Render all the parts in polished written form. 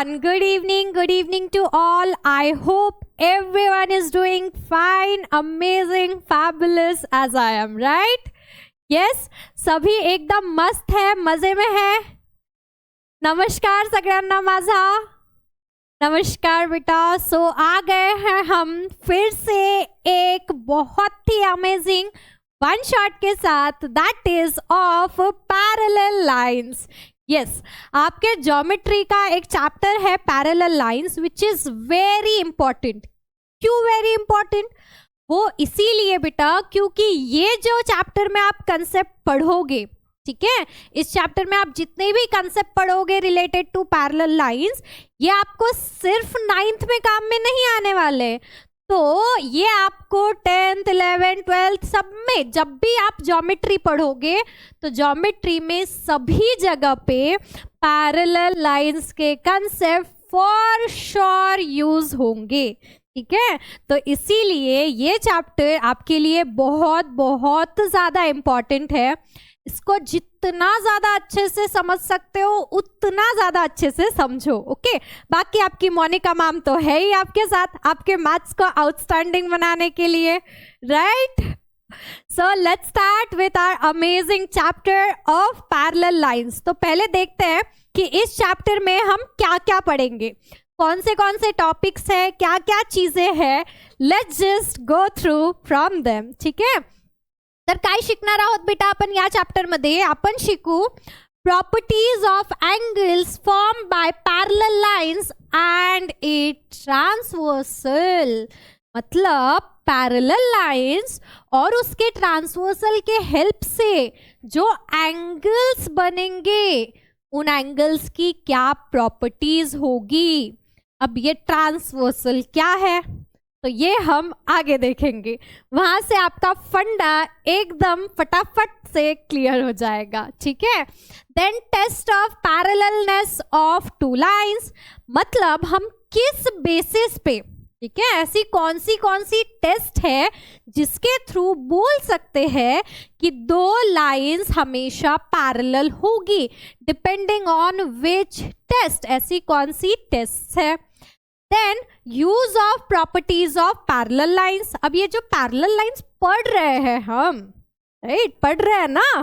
everyone. Good evening to all. I hope everyone is doing fine, amazing, fabulous as I am, right? Yes, सभी एकदम मस्त है, मजे में है. नमस्कार सगळ्यांना माझा. नमस्कार बेटा. सो आ गए हैं हम फिर से एक बहुत ही अमेजिंग वन शॉट के साथ, that is of parallel lines. Yes, आपके ज्योमेट्री का एक चैप्टर है parallel lines which is very important. क्यों वेरी इंपॉर्टेंट? वो इसीलिए बेटा क्योंकि ये जो चैप्टर में आप कंसेप्ट पढ़ोगे, ठीक है, इस चैप्टर में आप जितने भी कंसेप्ट पढ़ोगे रिलेटेड टू पैरेलल लाइंस, ये आपको सिर्फ 9th में काम में नहीं आने वाले. तो ये आपको 10th 11th 12th सब में जब भी आप ज्योमेट्री पढ़ोगे तो ज्योमेट्री में सभी जगह पे पैरेलल लाइंस के कंसेप्ट फॉर श्योर यूज होंगे. ठीक है, तो इसीलिए ये चैप्टर आपके लिए बहुत बहुत ज़्यादा इम्पॉर्टेंट है. इसको जितना ज़्यादा अच्छे से समझ सकते हो उतना ज़्यादा अच्छे से समझो. ओके, बाकी आपकी मोनिका मैम तो है ही आपके साथ, आपके मैथ्स को आउटस्टैंडिंग बनाने के लिए, right? So let's start with our amazing chapter of parallel lines. तो पहले देखते हैं कि इस चैप्टर में हम क्या क्या पढ़ेंगे, कौन से टॉपिक्स है, क्या क्या चीज़ें हैं. Let's just go through from them. ठीक है, तर काय शिकणार आहोत बेटा आपण या चॅप्टर मध्ये? आपण शिकू properties of angles form bye parallel lines and it transversal. मतलब पैरेलल लाइंस और उसके ट्रांसवर्सल के हेल्प से जो एंगल्स बनेंगे उन एंगल्स की क्या प्रॉपर्टीज होगी. अब ये ट्रांसवर्सल क्या है तो ये हम आगे देखेंगे. वहां से आपका फंडा एकदम फटाफट से क्लियर हो जाएगा. ठीक है, then test of parallelness of two lines. मतलब हम किस बेसिस पे, ठीक है, ऐसी कौन सी टेस्ट है जिसके थ्रू बोल सकते हैं कि दो लाइंस हमेशा पैरेलल होगी. डिपेंडिंग ऑन विच टेस्ट, ऐसी कौन सी टेस्ट है. Then use of properties of parallel lines. अब ये जो पैरेलल लाइंस पढ़ रहे हैं हम, राइट, पढ़ रहे हैं ना,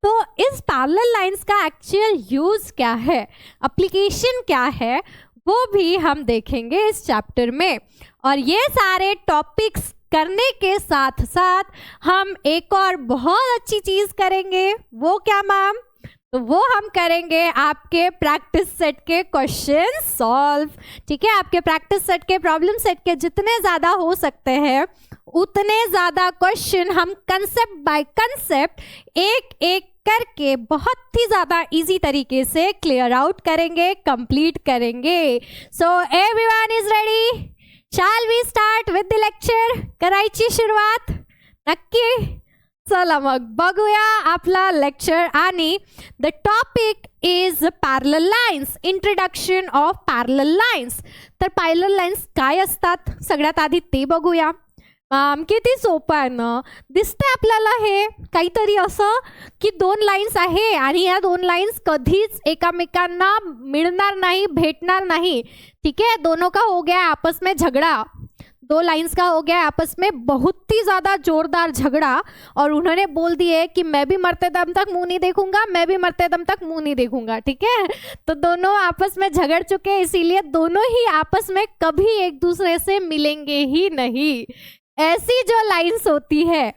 तो इस पैरेलल लाइंस का एक्चुअल यूज क्या है, एप्लीकेशन क्या है, वो भी हम देखेंगे इस चैप्टर में. और ये सारे टॉपिक्स करने के साथ साथ हम एक और बहुत अच्छी चीज करेंगे. वो क्या मैम? तो वो हम करेंगे आपके प्रैक्टिस सेट के क्वेश्चन सॉल्व. ठीक है, आपके प्रैक्टिस सेट के प्रॉब्लम सेट के जितने ज़्यादा हो सकते हैं उतने ज़्यादा क्वेश्चन हम कंसेप्ट बाय कंसेप्ट एक एक करके बहुत ही ज़्यादा इजी तरीके से क्लियर आउट करेंगे, कंप्लीट करेंगे. So everyone is ready? Shall we start with the lecture? करायची सुरुवात? नक्की. चला मग बघूया आपला लेक्चर. आणि the topic is parallel lines, introduction of parallel lines. तर पॅरलल लाइन्स काय असतात सगळ्यात आधी ते बघूया. किती सोपं आहे ना. दिसतंय आपल्याला हे काहीतरी असं की दोन लाइन्स आहे आणि या दोन लाइन्स कधीच एकामेकांना मिळणार नहीं, भेटणार नहीं. ठीक है, दोनों का हो गया आपस में झगड़ा, दो लाइंस का हो गया आपस में बहुत ही ज़्यादा जोरदार झगड़ा, और उन्होंने बोल दिए कि मैं भी मरते दम तक मुंह नहीं देखूंगा, मैं भी मरते दम तक मुंह नहीं देखूंगा. ठीक है, तो दोनों आपस में झगड़ चुके हैं, इसीलिए दोनों ही आपस में कभी एक दूसरे से मिलेंगे ही नहीं. ऐसी जो लाइंस होती है,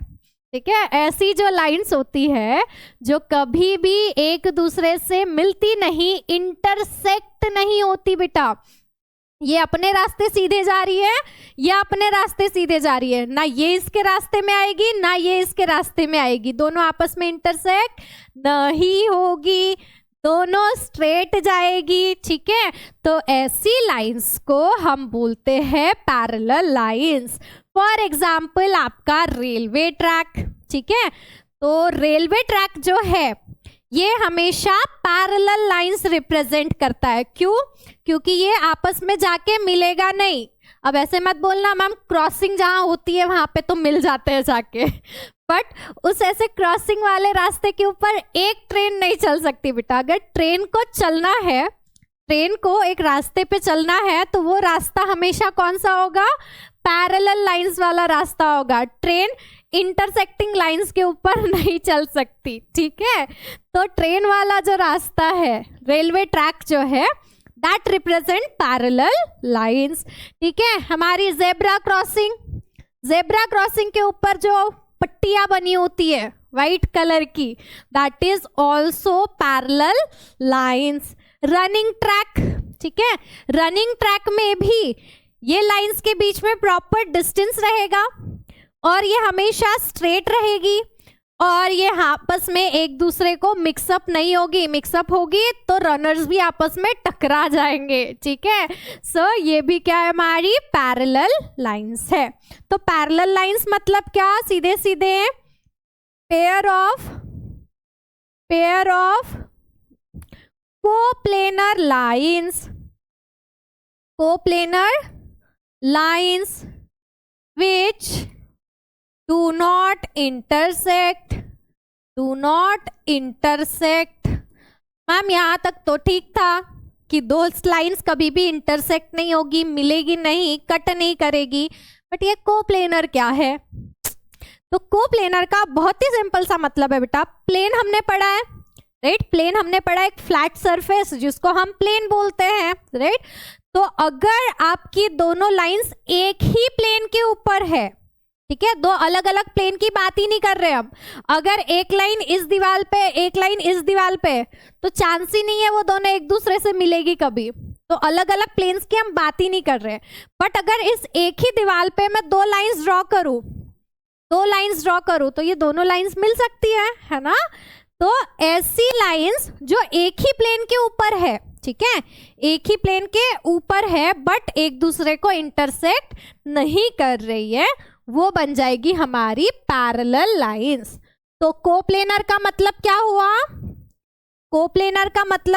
ठीक है, ऐसी जो लाइंस होती है जो कभी भी एक दूसरे से मिलती नहीं, इंटरसेक्ट नहीं होती बेटा. ये अपने रास्ते सीधे जा रही है, या अपने रास्ते सीधे जा रही है, ना ये इसके रास्ते में आएगी ना ये इसके रास्ते में आएगी. दोनों आपस में इंटरसेक्ट नहीं होगी, दोनों स्ट्रेट जाएगी. ठीक है, तो ऐसी लाइंस को हम बोलते हैं पैरेलल लाइंस. फॉर एग्जाम्पल आपका रेलवे ट्रैक. ठीक है, तो रेलवे ट्रैक जो है ये हमेशा पैरेलल लाइंस रिप्रेजेंट करता है. क्यों? क्योंकि ये आपस में जाके मिलेगा नहीं. अब ऐसे मत बोलना मैम, क्रॉसिंग जहाँ होती है वहाँ पे तो मिल जाते हैं जाके, बट उस ऐसे क्रॉसिंग वाले रास्ते के ऊपर एक ट्रेन नहीं चल सकती बेटा. अगर ट्रेन को चलना है ट्रेन को एक रास्ते पे चलना है तो वो रास्ता हमेशा कौन सा होगा, पैरेलल लाइंस वाला रास्ता होगा। ट्रेन इंटरसेक्टिंग लाइंस के ऊपर नहीं चल सकती, ठीक है। तो ट्रेन वाला जो रास्ता है, रेलवे ट्रैक जो है, दैट रिप्रेजेंट पैरेलल लाइंस, ठीक है। हमारी जेब्रा क्रॉसिंग के ऊपर जो पट्टियां बनी होती है वाइट कलर की, that is also parallel lines. Running track, ठीक है, रनिंग ट्रैक में भी ये लाइंस के बीच में प्रॉपर डिस्टेंस रहेगा और ये हमेशा स्ट्रेट रहेगी और ये आपस में एक दूसरे को मिक्सअप नहीं होगी। मिक्सअप होगी तो रनर्स भी आपस में टकरा जाएंगे, ठीक है। सो ये भी क्या है, हमारी पैरेलल लाइंस है। तो पैरेलल लाइंस मतलब क्या, सीधे सीधे pair of coplanar lines which do not intersect। Ma'am यहाँ तक तो ठीक था कि दो लाइंस कभी भी इंटरसेक्ट नहीं होगी, मिलेगी नहीं, कट नहीं करेगी, बट ये कोप्लेनर क्या है। तो कोप्लेनर का बहुत ही सिंपल सा मतलब है बेटा, प्लेन हमने पढ़ा है, राइट। प्लेन हमने पढ़ा एक फ्लैट सरफेस जिसको हम प्लेन बोलते हैं, राइट। तो अगर आपकी दोनों लाइंस एक ही प्लेन के ऊपर है, ठीक है, दो अलग अलग प्लेन की बात ही नहीं कर रहे हम, अगर एक लाइन इस दीवार पे एक लाइन इस दीवार पे, तो चांस ही नहीं है वो दोनों एक दूसरे से मिलेगी कभी। तो अलग अलग प्लेन्स की हम बात ही नहीं कर रहे। बट अगर इस एक ही दीवार पे मैं दो लाइंस ड्रॉ करूं तो ये दोनों लाइंस मिल सकती है ना। तो ऐसी लाइंस जो एक ही प्लेन के ऊपर है, ठीक है, एक ही प्लेन के ऊपर है बट एक दूसरे को इंटरसेक्ट नहीं कर रही है, वो बन जाएगी हमारी पैरेलल लाइंस। तो कोप्लेनर का मतलब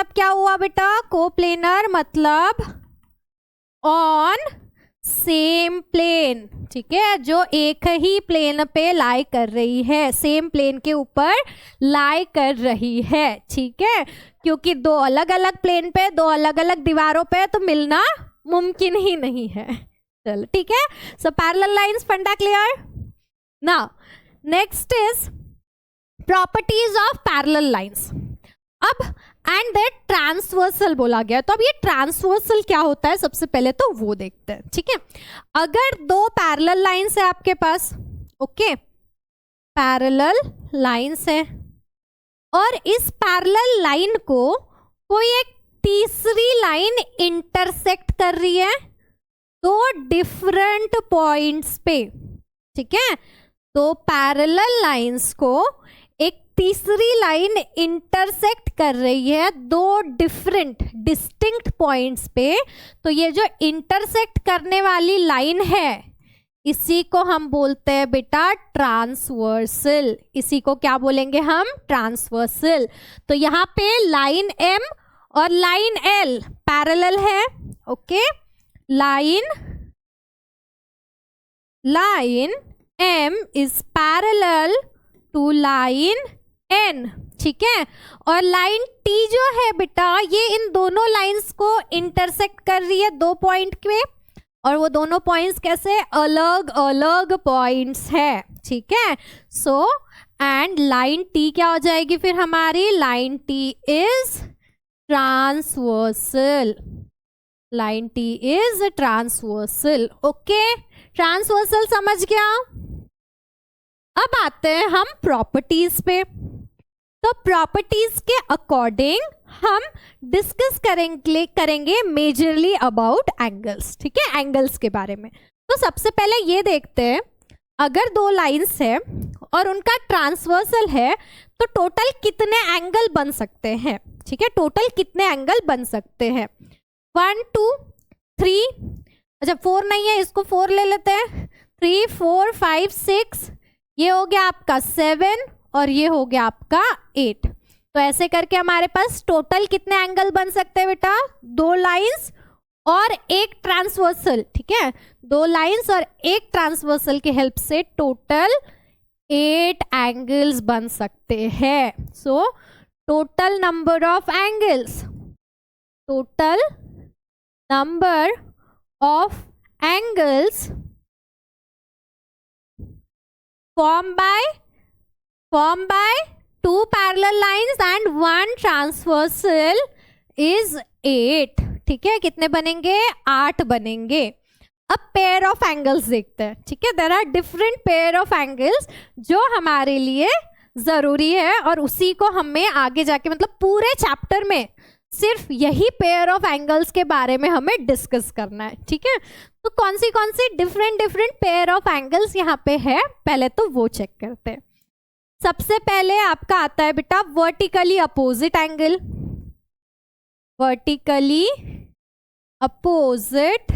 क्या हुआ, बेटा, कोप्लेनर मतलब ऑन सेम प्लेन, ठीक है, जो एक ही प्लेन पे लाई कर रही है, सेम प्लेन के ऊपर लाई कर रही है, ठीक है। क्योंकि दो अलग अलग प्लेन पे, दो अलग अलग दीवारों पे तो मिलना मुमकिन ही नहीं है। चलो ठीक है। सो पैरेलल लाइंस फंडा clear. Now next is properties of parallel lines. अब एंड दैट ट्रांसवर्सल बोला गया, तो अब ये ट्रांसवर्सल क्या होता है सबसे पहले तो वो देखते हैं, ठीक है। अगर दो पैरेलल लाइंस है आपके पास, ओके, पैरेलल लाइंस है और इस पैरेलल लाइन को कोई एक तीसरी लाइन इंटरसेक्ट कर रही है दो डिफरेंट पॉइंट्स पे, ठीक है। तो पैरेलल लाइंस को एक तीसरी लाइन इंटरसेक्ट कर रही है दो डिफरेंट डिस्टिंक्ट पॉइंट्स पे। तो ये जो इंटरसेक्ट करने वाली लाइन है इसी को हम बोलते हैं बेटा ट्रांसवर्सल। इसी को क्या बोलेंगे हम, ट्रांसवर्सल। तो यहाँ पे लाइन M और लाइन L पैरेलल है, okay. Line M is parallel to line N, ठीक है। और लाइन T जो है बेटा ये इन दोनों लाइंस को इंटरसेक्ट कर रही है दो पॉइंट पे, और वो दोनों पॉइंट्स कैसे, अलग अलग पॉइंट्स है, ठीक है। सो एंड लाइन T क्या हो जाएगी फिर हमारी, line T is transversal. Line T is transversal, okay. Transversal समझ गया। अब आते हैं हम प्रॉपर्टीज पे। तो प्रॉपर्टीज के अकॉर्डिंग हम डिस्कस करेंगे मेजरली अबाउट एंगल्स, ठीक है, एंगल्स के बारे में। तो सबसे पहले ये देखते हैं, अगर दो लाइंस है और उनका ट्रांसवर्सल है तो टोटल कितने एंगल बन सकते हैं, ठीक है, टोटल कितने एंगल बन सकते हैं। 1 2 3, अच्छा 4 नहीं है, इसको 4 ले लेते हैं, 3 4 5 6, ये हो गया आपका 7 और ये हो गया आपका 8। तो ऐसे करके हमारे पास टोटल कितने एंगल बन सकते हैं बेटा, दो लाइंस और एक ट्रांसवर्सल, ठीक है, दो लाइंस और एक ट्रांसवर्सल की हेल्प से टोटल 8 एंगल्स बन सकते हैं। So total number of angles total number of angles formed by two parallel lines and one transversal is 8. ठीक है, कितने बनेंगे? 8 बनेंगे. अब पेयर ऑफ एंगल्स देखते हैं. ठीक है, there are different pair of angles जो हमारे लिए जरूरी है और उसी को हमें आगे जाके मतलब पूरे चैप्टर में सिर्फ यही पेयर ऑफ एंगल्स के बारे में हमें डिस्कस करना है. ठीक है, तो कौन सी डिफरेंट पेयर ऑफ एंगल्स यहाँ पे है, पहले तो वो चेक करते हैं. सबसे पहले आपका आता है बेटा vertically opposite angle. Vertically opposite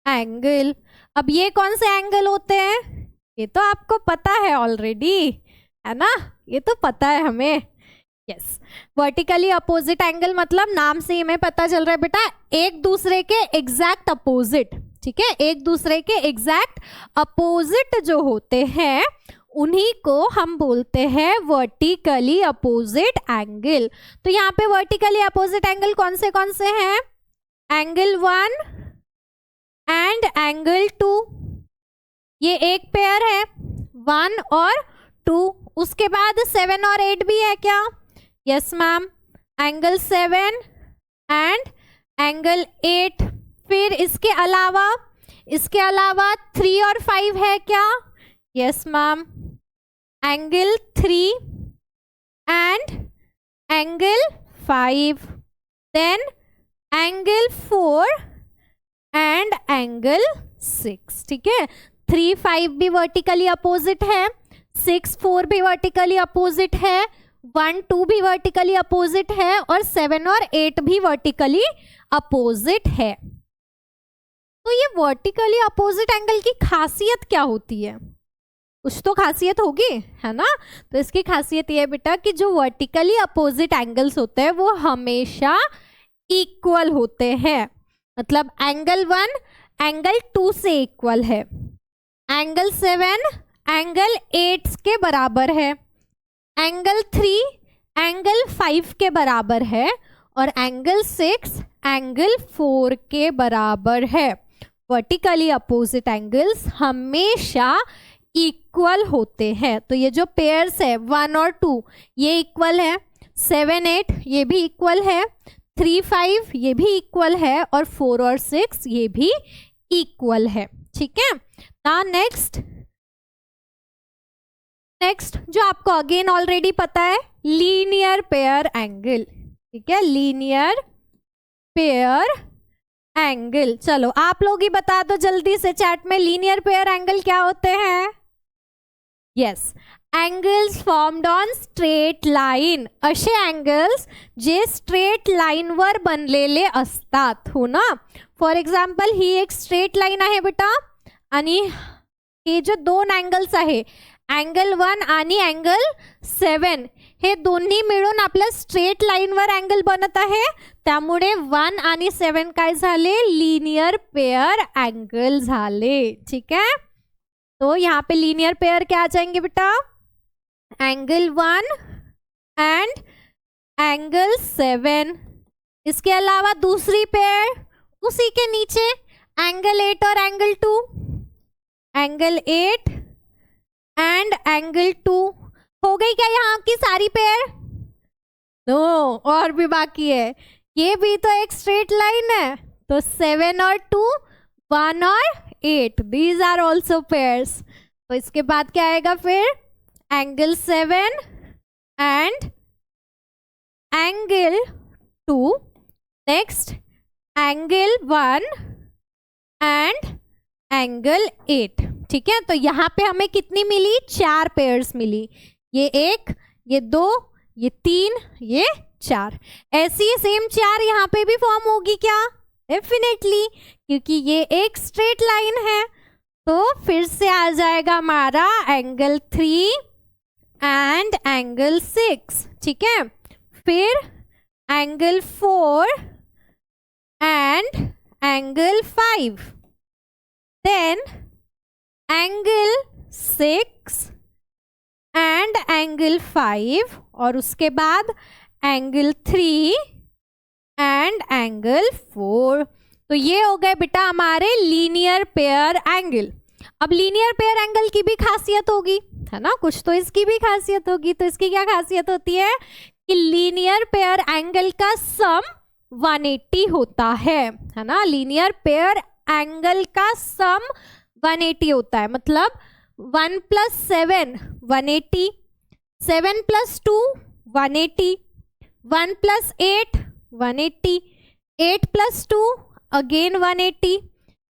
angle. अब ये कौन से एंगल होते हैं? ये तो आपको पता है ऑलरेडी, है ना, ये तो पता है हमें. यस, वर्टिकली अपोजिट एंगल मतलब नाम से ही हमें पता चल रहा है बेटा एक दूसरे के एग्जैक्ट अपोजिट. ठीक है, एक दूसरे के एग्जैक्ट अपोजिट जो होते हैं उन्हीं को हम बोलते हैं वर्टिकली अपोजिट एंगल. तो यहाँ पे वर्टिकली अपोजिट एंगल कौन से हैं? Angle 1 and angle 2. ये एक पेयर है 1 और 2. उसके बाद 7 और 8 भी है क्या? Yes ma'am, angle 7 and angle 8. फिर इसके अलावा 3 और 5 है क्या? Yes ma'am, angle 3 and angle 5. Then angle 4 and angle 6. ठीक है, 3, 5 भी वर्टिकली अपोजिट है, 6, 4 भी वर्टिकली अपोजिट है, 1, 2 भी वर्टिकली अपोजिट है और 7 और 8 भी वर्टिकली अपोजिट है. तो ये वर्टिकली अपोजिट एंगल की खासियत क्या होती है? कुछ तो खासियत होगी, है ना. तो इसकी खासियत ये है बेटा कि जो वर्टिकली अपोजिट एंगल्स होते हैं वो हमेशा इक्वल होते हैं. मतलब एंगल 1 एंगल 2 से इक्वल है, एंगल 7 एंगल 8 के बराबर है, एंगल 3 एंगल 5 के बराबर है और एंगल 6 एंगल 4 के बराबर है. वर्टिकली अपोजिट एंगल्स हमेशा इक्वल होते हैं. तो ये जो पेयर्स है 1 और 2 ये इक्वल है, 7, 8 ये भी इक्वल है, 3, 5 ये भी इक्वल है और 4 और 6 ये भी इक्वल है. ठीक है, ना नेक्स्ट जो आपको अगेन ऑलरेडी पता है लीनियर पेयर एंगल. ठीक है, लीनियर पेयर एंगल. चलो आप लोग ही बता दो जल्दी से चैट में लीनियर पेयर एंगल क्या होते हैं? Yes, angles formed on straight line. असे एंगल्स जे स्ट्रेट लाईनवर बनलेले असतात, हो ना. फॉर एक्झाम्पल ही एक स्ट्रेट लाईन आहे बेटा आणि हे जे दोन एंगल्स आहे एंगल 1 आणि एंगल 7 हे दोन्ही मिळून आपल्या स्ट्रेट लाईनवर एंगल बनत आहे. त्यामुळे 1 आणि 7 काय झाले? लीनियर पेयर एंगल झाले. ठीक है, तो यहाँ पे लीनियर पेयर क्या आ जाएंगे बेटा? Angle 1 and angle 7. इसके अलावा दूसरी पेयर उसी के नीचे एंगल 8 और एंगल 2, एंगल 8 एंड एंगल 2. हो गई क्या यहाँ की सारी पेयर? नो, और भी बाकी है. ये भी तो एक स्ट्रेट लाइन है, तो 7 और 2, 1 और 8 दीज आर ऑल्सो पेयर्स. तो इसके बाद क्या आएगा फिर? Angle 7 and angle 2. Next angle 1 and angle 8. ठीक है, तो यहाँ पे हमें कितनी मिली? 4 पेयर्स मिली. ये 1, ये 2, ये 3, ये 4. ऐसी सेम 4 यहाँ पे भी फॉर्म होगी क्या? डेफिनेटली, क्योंकि ये एक स्ट्रेट लाइन है. तो फिर से आ जाएगा हमारा एंगल 3 एंड एंगल 6. ठीक है, फिर angle 4 and angle 5. Then angle 6 and angle 5 और उसके बाद एंगल 3 एंड एंगल 4। तो ये हो गए बेटा हमारे लीनियर पेयर एंगल। अब लीनियर पेयर एंगल की भी खासियत होगी, है ना, कुछ तो इसकी भी खासियत होगी। तो इसकी क्या खासियत होती है कि लीनियर पेयर एंगल का सम 180 होता है ना। लीनियर पेयर एंगल का सम 180 होता है, मतलब 1 + 7 180, 7 + 2 180, 1 + 8 180, 8 + 2 अगेन 180,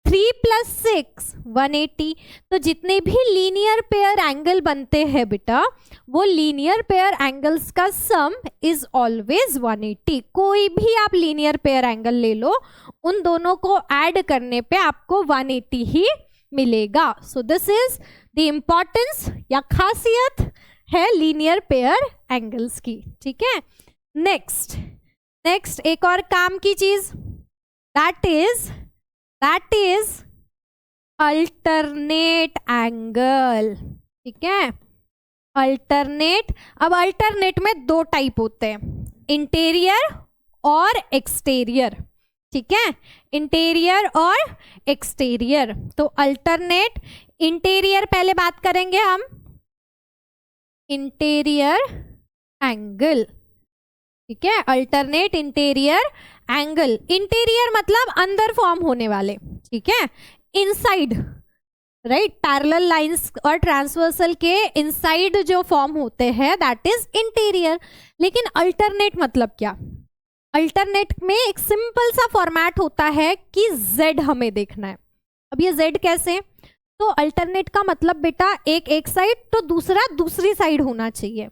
3 + 6 180। तो जितने भी लीनियर पेयर एंगल बनते हैं बेटा, वो लीनियर पेयर एंगल्स का सम इज ऑलवेज 180। कोई भी आप लीनियर पेयर एंगल ले लो, उन दोनों को ऐड करने पे आपको 180 ही मिलेगा। So this is the importance या खासियत है लीनियर पेयर एंगल्स की। ठीक है, नेक्स्ट एक और काम की चीज, दैट इज अल्टरनेट एंगल। ठीक है, अल्टरनेट। अब अल्टरनेट में दो टाइप होते हैं, इंटीरियर और एक्सटीरियर। ठीक है, इंटीरियर और एक्सटीरियर। तो अल्टरनेट, इंटीरियर पहले बात करेंगे हम, इंटीरियर एंगल। ठीक है, अल्टरनेट इंटीरियर एंगल। इंटीरियर मतलब अंदर फॉर्म होने वाले, ठीक है, इनसाइड, राइट, पैरेलल लाइंस और ट्रांसवर्सल के इनसाइड जो फॉर्म होते हैं दैट इज इंटीरियर। लेकिन अल्टरनेट मतलब क्या? अल्टरनेट में एक सिंपल सा फॉर्मेट होता है कि z हमें देखना है। अब ये z कैसे? तो अल्टरनेट का मतलब बेटा एक साइड तो दूसरा दूसरी साइड होना चाहिए,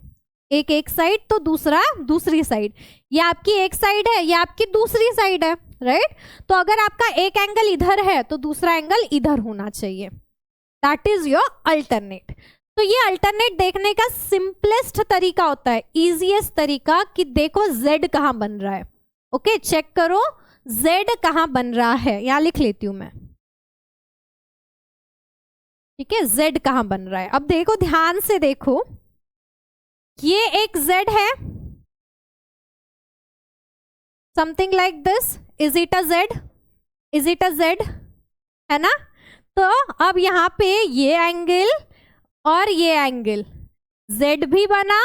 एक साइड तो दूसरा दूसरी साइड। ये आपकी एक साइड है, ये आपकी दूसरी साइड है, राइट। तो अगर आपका एक एंगल इधर है तो दूसरा एंगल इधर होना चाहिए, दैट इज योर अल्टरनेट। तो ये अल्टरनेट देखने का सिंपलेस्ट तरीका होता है, इजीएस्ट तरीका कि देखो z कहाँ बन रहा है। ओके, चेक करो z कहाँ बन रहा है, यहां लिख लेती हूं मैं। ठीक है, z कहाँ बन रहा है। अब देखो, ध्यान से देखो, ये एक z है, something like this. Is it a z? Is it a z? है ना। तो अब यहाँ पे ये एंगल और ये एंगल, z भी बना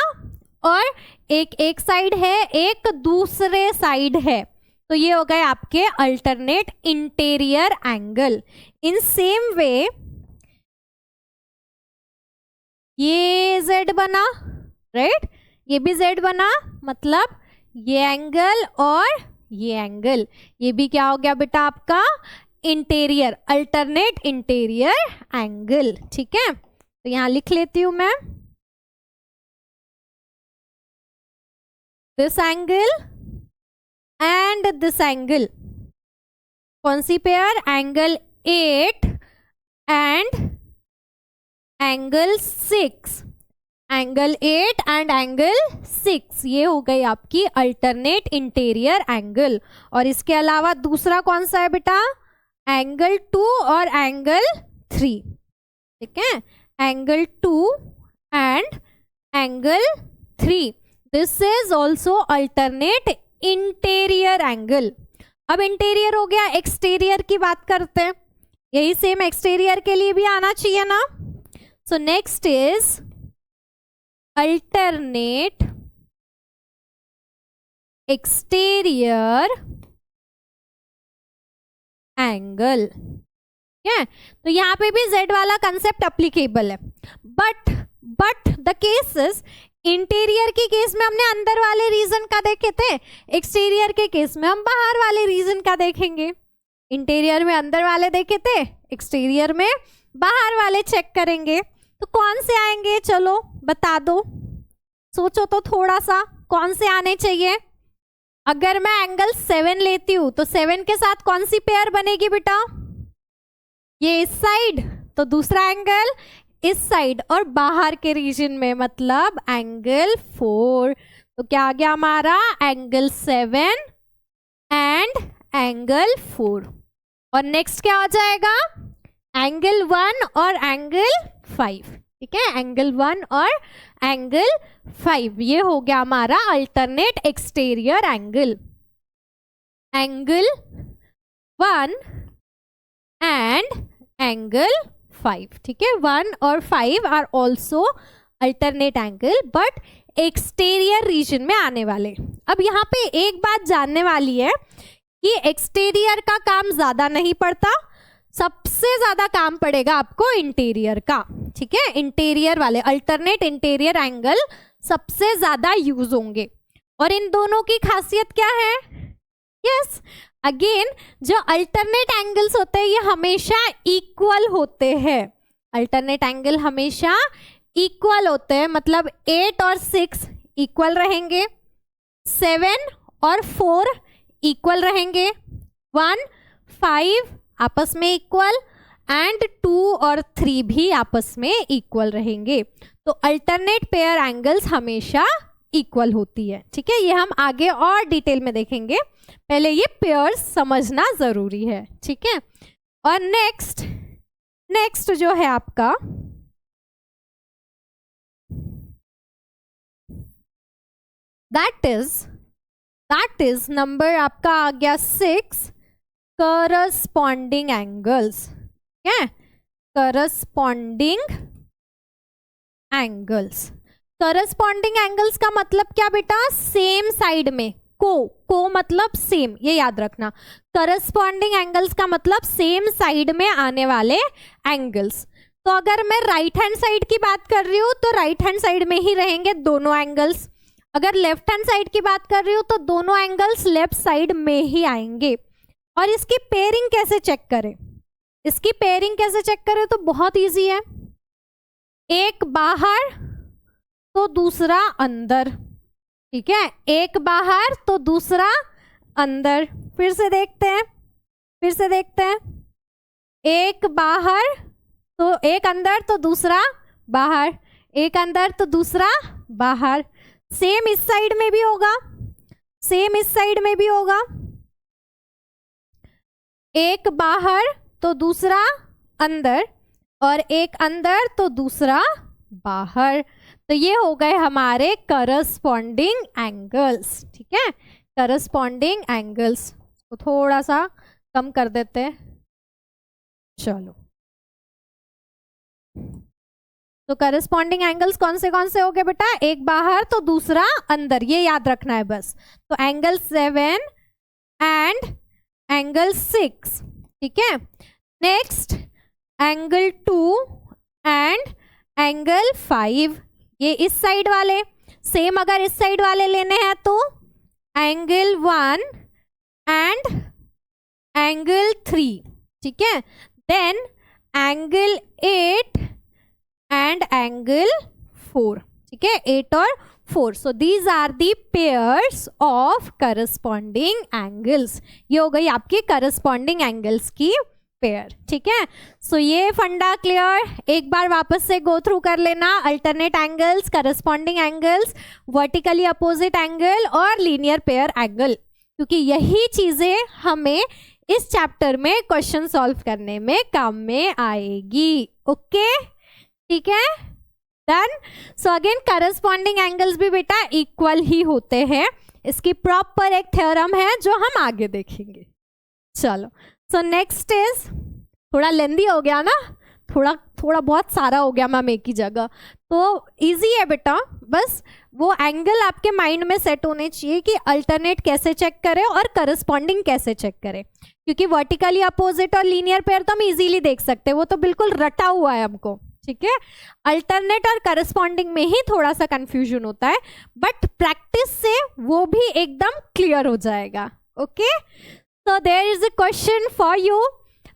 और एक साइड है, एक दूसरे साइड है। तो ये हो गए आपके alternate interior angle. In same way ये z बना, राइट, ये भी z बना, मतलब ये एंगल और ये एंगल, ये भी क्या हो गया बेटा आपका इंटीरियर, अल्टरनेट इंटीरियर एंगल। ठीक है, तो यहां लिख लेती हूं मैं, this angle and this angle. कौन सी pair? Angle 8 and angle 6। Angle 8 and angle 6, ये हो गई आपकी अल्टरनेट इंटीरियर एंगल। और इसके अलावा दूसरा कौन सा है बेटा? एंगल 2 और एंगल 3। ठीक है, angle 2 and angle 3, this is also alternate interior angle. अब इंटीरियर हो गया, एक्सटीरियर की बात करते हैं। यही सेम एक्सटीरियर के लिए भी आना चाहिए ना। सो next is alternate exterior angle. ठीक है, तो यहां पे भी z वाला कंसेप्ट अप्लीकेबल है, बट द केसेस, इंटीरियर के केस में हमने अंदर वाले रीजन का देखे थे, एक्सटीरियर के केस में हम बाहर वाले रीजन का देखेंगे। इंटीरियर में अंदर वाले देखे थे, एक्सटीरियर में बाहर वाले चेक करेंगे। तो कौन से आएंगे, चलो बता दो, सोचो तो थोड़ा सा, कौन से आने चाहिए। अगर मैं एंगल 7 लेती हूं तो 7 के साथ कौन सी पेयर बनेगी बेटा? ये इस साइड, तो दूसरा एंगल इस साइड, और बाहर के रीजन में मतलब एंगल 4। तो क्या आ गया हमारा? Angle 7 and angle 4। और नेक्स्ट क्या हो जाएगा? एंगल 1 और एंगल 5। ठीक है, एंगल 1 और एंगल 5, ये हो गया हमारा alternate exterior angle. Angle 1 and angle 5, ठीक है। 1 और 5 are also alternate angle but exterior region में आने वाले। अब यहाँ पे एक बात जानने वाली है कि एक्सटीरियर का काम ज्यादा नहीं पड़ता, सबसे ज्यादा काम पड़ेगा आपको इंटीरियर का, ठीक है। इंटीरियर वाले अल्टरनेट इंटीरियर एंगल सबसे ज्यादा यूज होंगे। और इन दोनों की खासियत क्या है? यस, अगेन जो अल्टरनेट एंगल्स होते हैं ये हमेशा इक्वल होते हैं। अल्टरनेट एंगल हमेशा इक्वल होते हैं, मतलब 8 और 6 इक्वल रहेंगे, 7 और 4 इक्वल रहेंगे, 1 5 आपस में इक्वल एंड 2 और 3 भी आपस में इक्वल रहेंगे। तो अल्टरनेट पेयर एंगल्स हमेशा इक्वल होती है, ठीक है। ये हम आगे और डिटेल में देखेंगे, पहले ये पेयर्स समझना जरूरी है, ठीक है। और नेक्स्ट जो है आपका दैट इज नंबर आपका आ गया 6, करस्पॉन्डिंग एंगल्स, ठीक है। करस्पॉन्डिंग एंगल्स, करस्पॉन्डिंग एंगल्स का मतलब क्या बेटा? सेम साइड में, को मतलब सेम, ये याद रखना। करस्पॉन्डिंग एंगल्स का मतलब सेम साइड में आने वाले एंगल्स। तो अगर मैं राइट हैंड साइड की बात कर रही हूँ तो राइट हैंड साइड में ही रहेंगे दोनों एंगल्स। अगर लेफ्ट हैंड साइड की बात कर रही हूँ तो दोनों एंगल्स लेफ्ट साइड में ही आएंगे। और इसकी पेयरिंग कैसे चेक करें? इसकी पेयरिंग कैसे चेक करें? तो बहुत इजी है, एक बाहर तो दूसरा अंदर, ठीक है। एक बाहर तो दूसरा अंदर। फिर से देखते हैं, एक बाहर तो एक अंदर तो दूसरा बाहर, एक अंदर तो दूसरा बाहर। सेम इस साइड में भी होगा, सेम इस साइड में भी होगा, एक बाहर तो दूसरा अंदर और एक अंदर तो दूसरा बाहर। तो ये हो गए हमारे करस्पॉन्डिंग एंगल्स, ठीक है। करस्पॉन्डिंग एंगल्स को थोड़ा सा कम कर देते हैं, चलो। तो करस्पॉन्डिंग एंगल्स कौन से हो गए बेटा? एक बाहर तो दूसरा अंदर, ये याद रखना है बस। तो एंगल 7 एंड एंगल 6, ठीक है। नेक्स्ट एंगल 2 एंड एंगल 5, ये इस साइड वाले। सेम अगर इस साइड वाले लेने हैं तो एंगल 1 एंड एंगल 3, ठीक है। देन एंगल 8 एंड एंगल 4, ठीक है। 8 और 4। So these are the pairs of corresponding angles. ये हो गई आपकी करस्पॉन्डिंग एंगल्स की पेयर, ठीक है। सो ये फंडा क्लियर? एक बार वापस से गो थ्रू कर लेना। Alternate angles, corresponding angles, vertically opposite angle और लीनियर पेयर एंगल, क्योंकि यही चीजें हमें इस चैप्टर में क्वेश्चन सॉल्व करने में काम में आएगी। ओके, ठीक है, done. So again corresponding angles भी बेटा इक्वल ही होते हैं। इसकी प्रॉपर एक थ्योरम है जो हम आगे देखेंगे। चलो, सो नेक्स्ट इज, थोड़ा लेंदी हो गया ना, थोड़ा बहुत सारा हो गया मैम एक ही जगह। तो इजी है बेटा, बस वो एंगल आपके माइंड में सेट होने चाहिए कि अल्टरनेट कैसे चेक करें और करस्पॉन्डिंग कैसे चेक करें, क्योंकि वर्टिकली अपोजिट और लीनियर पेयर तो हम इजीली देख सकते हैं, वो तो बिल्कुल रटा हुआ है हमको, ठीक है। अल्टरनेट और करस्पॉन्डिंग में ही थोड़ा सा कंफ्यूजन होता है, बट प्रैक्टिस से वो भी एकदम क्लियर हो जाएगा। Okay, so there is a question for you.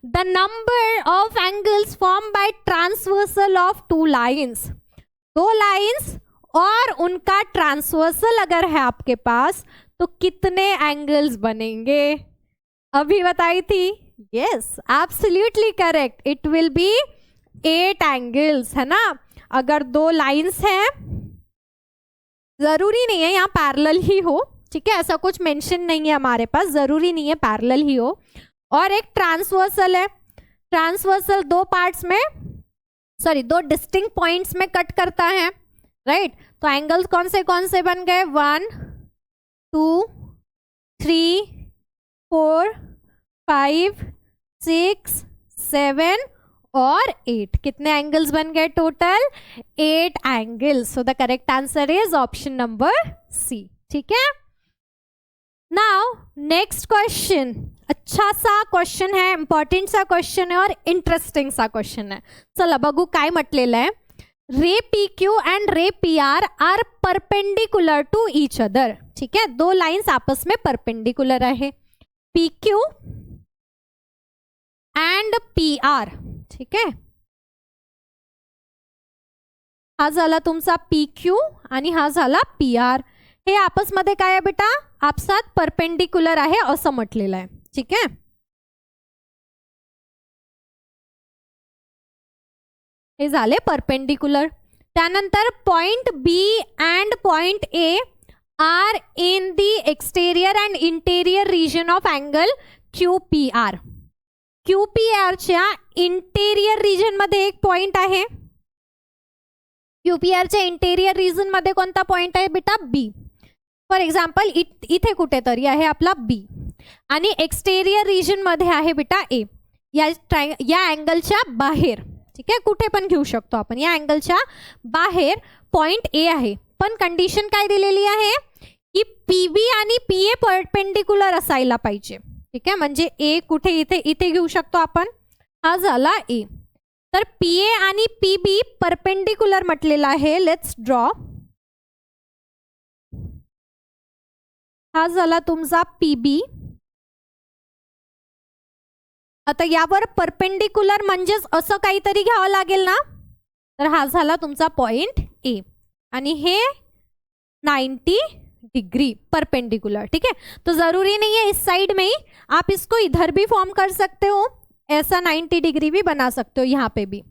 The number of angles form by transversal of two lines, दो लाइंस और उनका ट्रांसवर्सल अगर है आपके पास तो कितने एंगल्स बनेंगे? अभी बताई थी। Yes, absolutely correct, it will be 8 angles, है ना। अगर दो लाइंस हैं, जरूरी नहीं है यहाँ पैरेलल ही हो, ठीक है, ऐसा कुछ मेंशन नहीं है हमारे पास, जरूरी नहीं है पैरेलल ही हो। और एक ट्रांसवर्सल है, ट्रांसवर्सल दो पार्ट्स में, सॉरी दो डिस्टिंक्ट पॉइंट्स में कट करता है, राइट। तो एंगल्स कौन से बन गए? 1 2 3 4, 5, 6, 7 और 8. कितने एंगल्स बन गए total? 8 angles. So the correct answer is option number C. ठीक है. Now next question. अच्छा सा क्वेश्चन है, इम्पॉर्टंट सा क्वेश्चन है और इंटरेस्टिंग सा क्वेश्चन है. चला बघू काय म्हटलेलं आहे. Ray P Q and ray P R are perpendicular to each other. ठीक है, दो लाइन्स आपस में परपेंडिकुलर आहे. P Q and P R. ठीक आहे, हा झाला तुमचा पी क्यू आणि हा झाला पी आर. हे आपसमध्ये काय आहे बेटा? आपसात परपेंडिकुलर आहे असं म्हटलेलं आहे. ठीक आहे, हे झाले परपेंडिकुलर. त्यानंतर point B and point A are in the exterior and interior region of angle Q P R. Q P आरच्या इंटेरियर रिजन मध्ये एक पॉइंट आहे. क्यू पी आरच्या इंटेरियर रिजन मध्ये कोणता पॉइंट आहे बेटा? बी. फॉर एक्झाम्पल इथे कुठेतरी आहे आपला बी आणि एक्सटेरियर रिजन मध्ये आहे बेटा ए. या अँगलच्या बाहेर. ठीक आहे, कुठे पण घेऊ शकतो आपण. या अँगलच्या बाहेर पॉइंट ए आहे, पण कंडिशन काय दिलेली आहे की पी बी आणि पी ए परपेंडिकुलर असायला पाहिजे. ठीक आहे, म्हणजे ए कुठे? इथे घेऊ शकतो आपण. हा झाला ए. तर पी ए आणि पी बी परपेंडिकुलर म्हटलेला आहे. Let's draw. हा झाला तुमचा पी बी. आता यावर परपेंडिकुलर म्हणजेच असं काहीतरी घ्यावं लागेल ना. तर हा झाला तुमचा पॉइंट ए आणि हे 90 डिग्री परपेंडिकुलर. ठीक है, तो जरूरी नहीं है इस साइड में ही, आप इसको इधर भी फॉर्म कर सकते हो. ऐसा 90 डिग्री भी बना सकते हो यहाँ पे भी.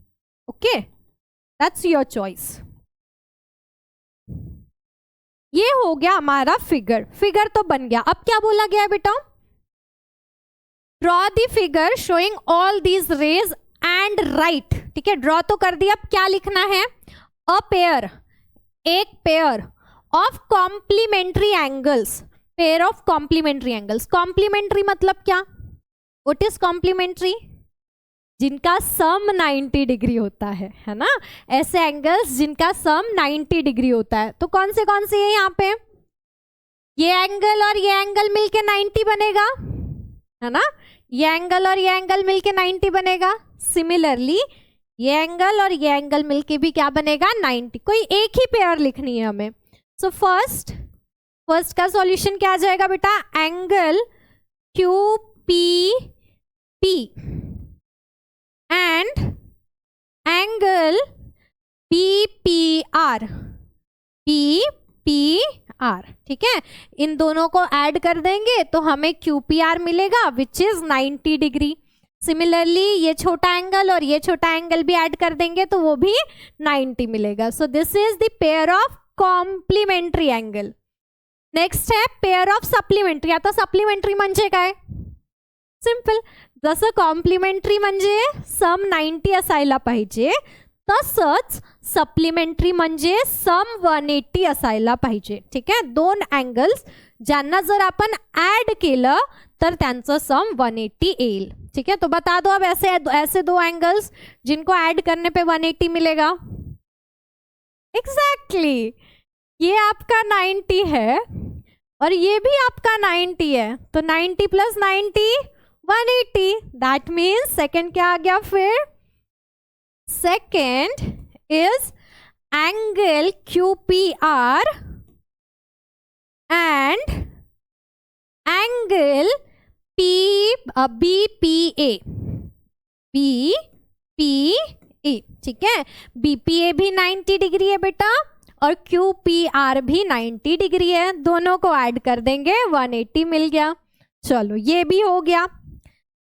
Okay, that's your choice. ये हो गया हमारा फिगर. फिगर तो बन गया. अब क्या बोला गया बेटा? Draw the figure showing all these raise and right. ठीक है, ड्रॉ तो कर दिया. अब क्या लिखना है? अ पेयर, एक pair of complementary angles. Pair of complementary angles. Complementary मतलब क्या? What is complementary? जिनका सम 90 डिग्री होता है ना. ऐसे एंगल्स जिनका सम 90 डिग्री होता है. तो कौन से है यहाँ पे? ये एंगल और ये एंगल मिलके 90 बनेगा, है ना. ये एंगल और ये एंगल मिलके 90 बनेगा. सिमिलरली ये एंगल और ये एंगल मिलके भी क्या बनेगा? 90. कोई एक ही पेयर लिखनी है हमें. सो फर्स्ट का सॉल्यूशन क्या आ जाएगा बेटा? Angle Q P P and angle P P R. P P R. ठीक है, इन दोनों को ऐड कर देंगे तो हमें क्यू पी आर मिलेगा विच इज 90 डिग्री. सिमिलरली ये छोटा एंगल और ये छोटा एंगल भी ऐड कर देंगे तो वो भी 90 मिलेगा. So this is the pair of complementary angle. Next है पेयर ऑफ सप्लिमेंटरी. आता सप्लिमेंटरी म्हणजे काय? सिंपल. जसं कॉम्प्लिमेंटरी म्हणजे सम 90 असायला पाहिजे, तसंच सप्लिमेंटरी म्हणजे सम 180 असायला पाहिजे. ठीक आहे, दोन एंगल्स ज्यांना जर आपण ऐड केलं तर त्यांचं सम 180 येईल. ठीक है, तो बता दो अब ऐसे दो एंगल्स जिनको ऐड करने पे 180 मिलेगा. एग्जैक्टली, ये आपका 90 है और ये भी आपका 90 है. तो 90 प्लस 90 180. दैट मीन्स सेकेंड क्या आ गया? फिर second is angle QPR and angle BPA. BPA. ठीक है, BPA भी 90 डिग्री है बेटा और QPR भी 90 डिग्री है. दोनों को ऐड कर देंगे 180 मिल गया. चलो ये भी हो गया.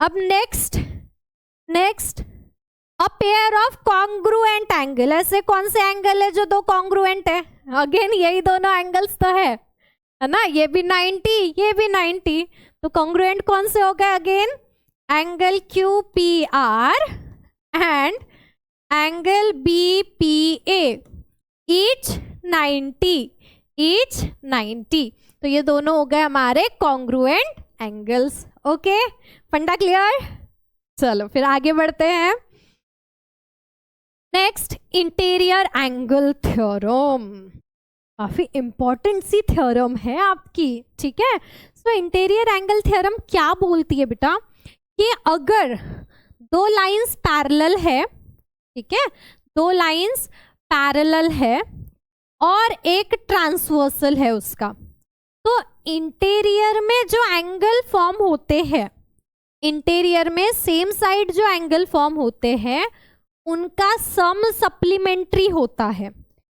अब next a pair of congruent angle. ऐसे कौन से एंगल है जो दो कॉन्ग्रुएंट है? अगेन यही दोनों एंगल्स तो है ना. ये भी 90, ये भी 90. तो कॉन्ग्रुएंट कौन से हो गए? Again angle QPR and angle BPA. Each 90. तो ये दोनों हो गए हमारे कॉन्ग्रुएंट एंगल्स. ओके, फंडा क्लियर? चलो फिर आगे बढ़ते हैं। नेक्स्ट, इंटीरियर एंगल थ्योरम, काफी इंपॉर्टेंट सी थ्योरम है आपकी, ठीक है। सो इंटीरियर एंगल थ्योरम क्या बोलती है बेटा कि अगर दो लाइंस पैरेलल है, ठीक है, दो लाइंस पैरेलल है और एक ट्रांसवर्सल है उसका, तो इंटीरियर में जो एंगल फॉर्म होते हैं, इंटीरियर में सेम साइड जो एंगल फॉर्म होते हैं उनका सम सप्लीमेंट्री होता है,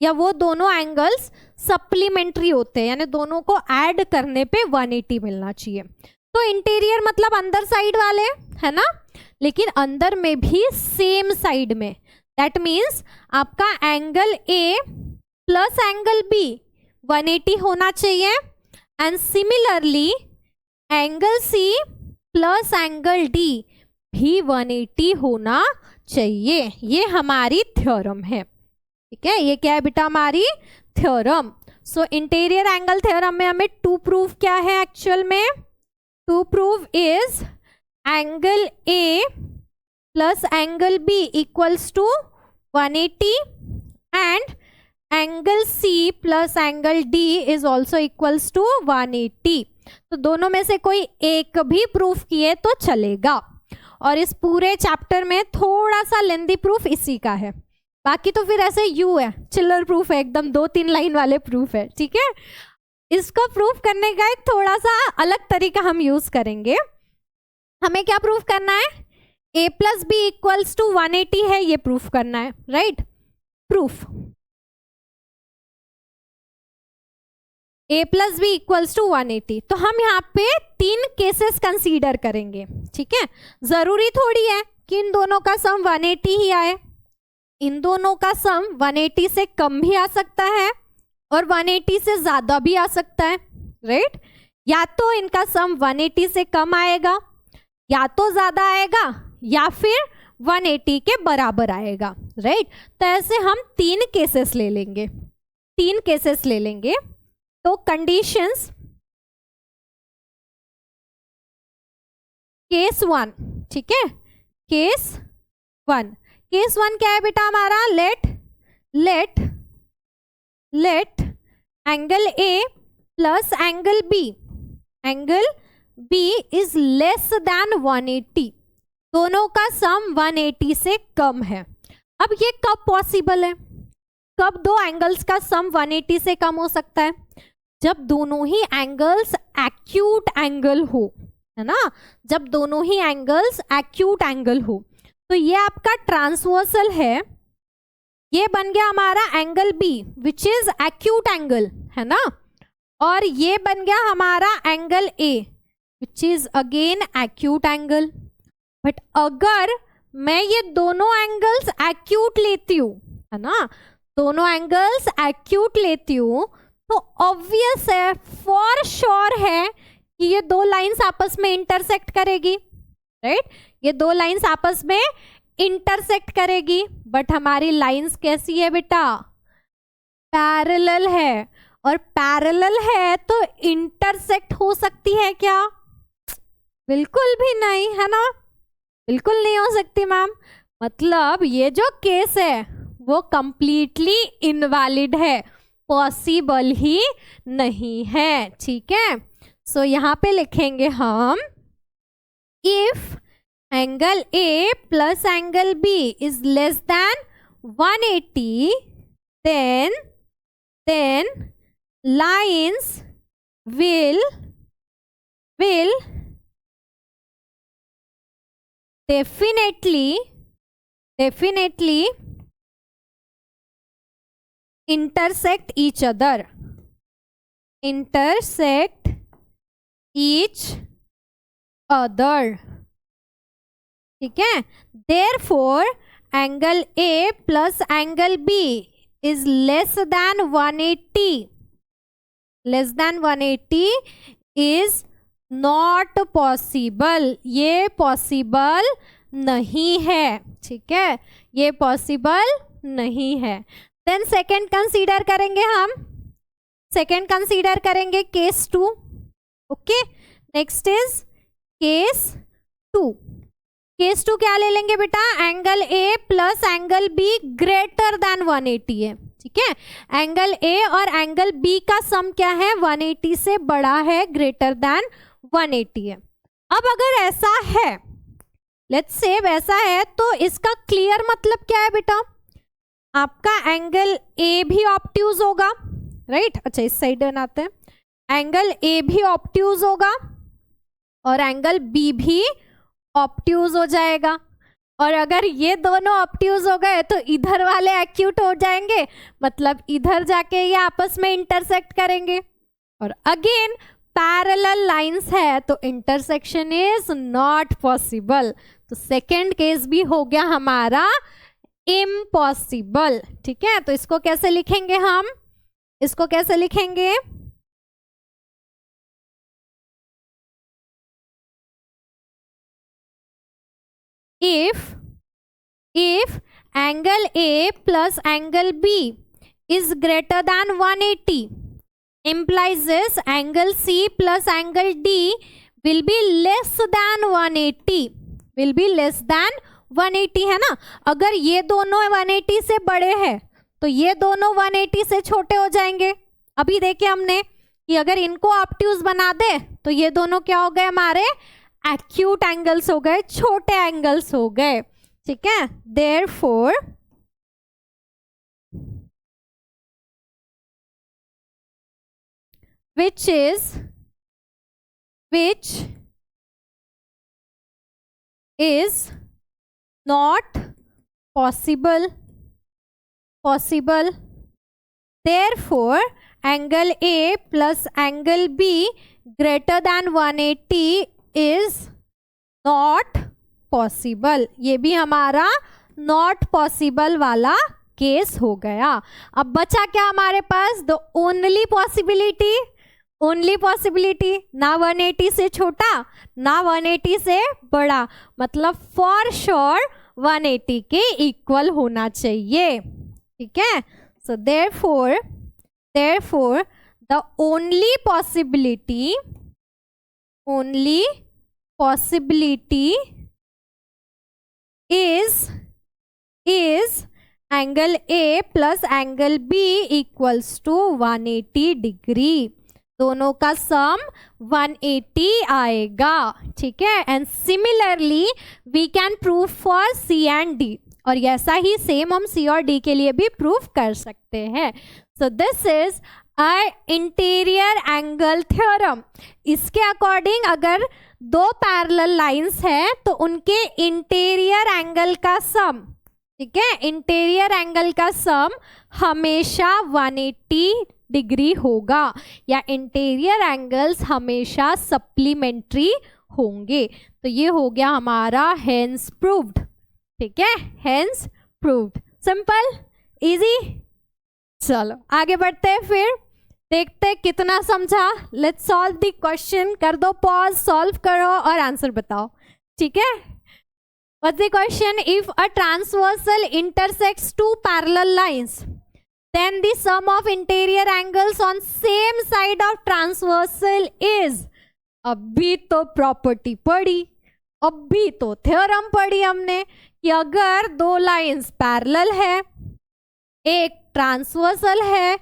या वो दोनों एंगल्स सप्लीमेंट्री होते हैं, यानी दोनों को ऐड करने पे 180 मिलना चाहिए। तो इंटीरियर मतलब अंदर साइड वाले, है ना, लेकिन अंदर में भी सेम साइड में, दैट मीन्स आपका angle A plus angle B 180 होना चाहिए, and similarly angle C plus angle D भी 180 होना चाहिए। ये हमारी थ्योरम है, ठीक है। ये क्या है बेटा? हमारी theorem. So interior angle theorem में हमें टू प्रूव क्या है एक्चुअल में? To prove is angle A plus angle B equals to 180 and angle C plus angle D is also equals to 180। तो दोनों में से कोई एक भी प्रूफ किए तो चलेगा, और इस पूरे चैप्टर में थोड़ा सा लेंदी प्रूफ इसी का है, बाकी तो फिर ऐसे यू है, चिल्लर प्रूफ है, एकदम 2-3 लाइन वाले प्रूफ है, ठीक है। इसको प्रूफ करने का एक थोड़ा सा अलग तरीका हम यूज करेंगे। हमें क्या प्रूफ करना है? a plus B equals to 180 है, ये प्रूफ करना है, right. Proof a plus B equals to 180। तो हम यहाँ पे 3 केसेस कंसीडर करेंगे, ठीक है। जरूरी थोड़ी है कि इन दोनों का सम 180 ही आए, इन दोनों का सम 180 से कम भी आ सकता है और 180 से ज्यादा भी आ सकता है, राइट। या तो इनका सम 180 से कम आएगा, या तो ज्यादा आएगा, या फिर 180 के बराबर आएगा, राइट। तो ऐसे हम 3 केसेस ले लेंगे, 3 केसेस ले लेंगे। तो कंडीशंस, केस 1, ठीक है, केस 1। केस 1 क्या है बेटा हमारा? Let angle A plus angle B is less than 180, दोनों का सम 180 से कम है। अब ये कब पॉसिबल है? कब दो एंगल्स का सम 180 से कम हो सकता है? जब दोनों ही एंगल्स एक्यूट एंगल हो, है ना, जब दोनों ही एंगल्स एक्यूट एंगल हो। तो ये आपका ट्रांसवर्सल है, ये बन गया हमारा angle B which is acute angle, है ना, और ये बन गया हमारा angle A which is again acute angle. But अगर मैं ये दोनों एंगल्स एक्यूट लेती हूँ, है ना, दोनों एंगल्स एक्यूट लेती हूँ, तो ऑब्वियस है, फॉर श्योर है कि ये दो लाइंस आपस में इंटरसेक्ट करेगी, राइट। ये दो लाइंस आपस में इंटरसेक्ट करेगी, बट हमारी लाइंस कैसी है बेटा? पैरेलल है, और पैरेलल है तो इंटरसेक्ट हो सकती है क्या? बिल्कुल भी नहीं, है ना, बिल्कुल नहीं हो सकती मैम। मतलब ये जो केस है वो कंप्लीटली इनवैलिड है, पॉसिबल ही नहीं है, ठीक है। सो यहाँ पे लिखेंगे हम, if angle A plus angle B is less than 180, then lines will definitely intersect each other, ठीक है। Therefore angle A plus angle B is less than 180, is not possible, ये पॉसिबल नहीं है, ठीक है, ये पॉसिबल नहीं है। देन सेकेंड कंसीडर करेंगे हम, सेकेंड कंसीडर करेंगे case 2, okay. Next is case two, case two क्या ले लेंगे बेटा, angle A plus angle B greater than 180 है, ठीक है। एंगल ए और एंगल बी का सम क्या है, 180 से बड़ा है, ग्रेटर देन 180 है। अब अगर ऐसा है, लेट्स से वैसा है, तो इसका क्लियर मतलब क्या है बेटा, आपका एंगल ए भी ऑब्ट्यूज होगा, राइट। अच्छा इस साइड बनाते हैं, एंगल ए भी ऑब्ट्यूज होगा और एंगल बी भी ऑब्ट्यूज हो जाएगा। और अगर ये दोनों ऑब्ट्यूज हो गए तो इधर वाले एक्यूट हो जाएंगे, मतलब इधर जाके ये आपस में इंटरसेक्ट करेंगे। और अगेन पैरेलल लाइंस है तो इंटरसेक्शन इज नॉट पॉसिबल, तो सेकेंड केस भी हो गया हमारा इम्पॉसिबल, ठीक है। तो इसको कैसे लिखेंगे हम, इसको कैसे लिखेंगे, if angle A plus angle B is greater than 180 implies this angle C plus angle D will be less than 180, will be less than 180 है ना। अगर ये दोनों 180 से बड़े हैं तो ये दोनों 180 से छोटे हो जाएंगे। अभी देखिए हमने कि अगर इनको ऑब्ट्यूज बना दे तो ये दोनों क्या हो गए, हमारे एक्यूट एंगल्स हो गए, छोटे एंगल्स हो गए, ठीक है। Therefore which is not possible, therefore angle A plus angle B greater than 180 is not possible, ये भी हमारा नॉट पॉसिबल वाला केस हो गया। अब बचा क्या हमारे पास, द ओनली पॉसिबिलिटी, ना 180 से छोटा ना 180 से बड़ा, मतलब फॉर श्योर 180 के इक्वल होना चाहिए, ठीक है। So therefore the only possibility is angle A plus angle B equals to 180 degree, दोनों का सम 180 आएगा, ठीक है। And similarly we can prove for C and D, और ऐसा ही सेम हम C और D के लिए भी प्रूव कर सकते हैं। सो this is a interior angle theorem. इसके अकॉर्डिंग अगर दो पैरेलल लाइंस है तो उनके इंटीरियर एंगल का सम, ठीक है, इंटीरियर एंगल का सम हमेशा 180 डिग्री होगा, या इंटीरियर एंगल्स हमेशा सप्लीमेंट्री होंगे। तो ये हो गया हमारा हेंस प्रूव्ड, ठीक है, हेंस प्रूव्ड। Simple, easy. चलो आगे बढ़ते हैं, फिर देखते कितना समझा। Let's solve the question. कर दो पॉज, सॉल्व करो और आंसर बताओ, ठीक है। What's the question, if a transversal intersects two parallel lines then the sum of interior angles on same side of transversal is, अभी तो प्रॉपर्टी पढ़ी, अभी तो थ्योरम पढ़ी हमने कि अगर दो लाइंस पैरेलल है, एक ट्रांसवर्सल है,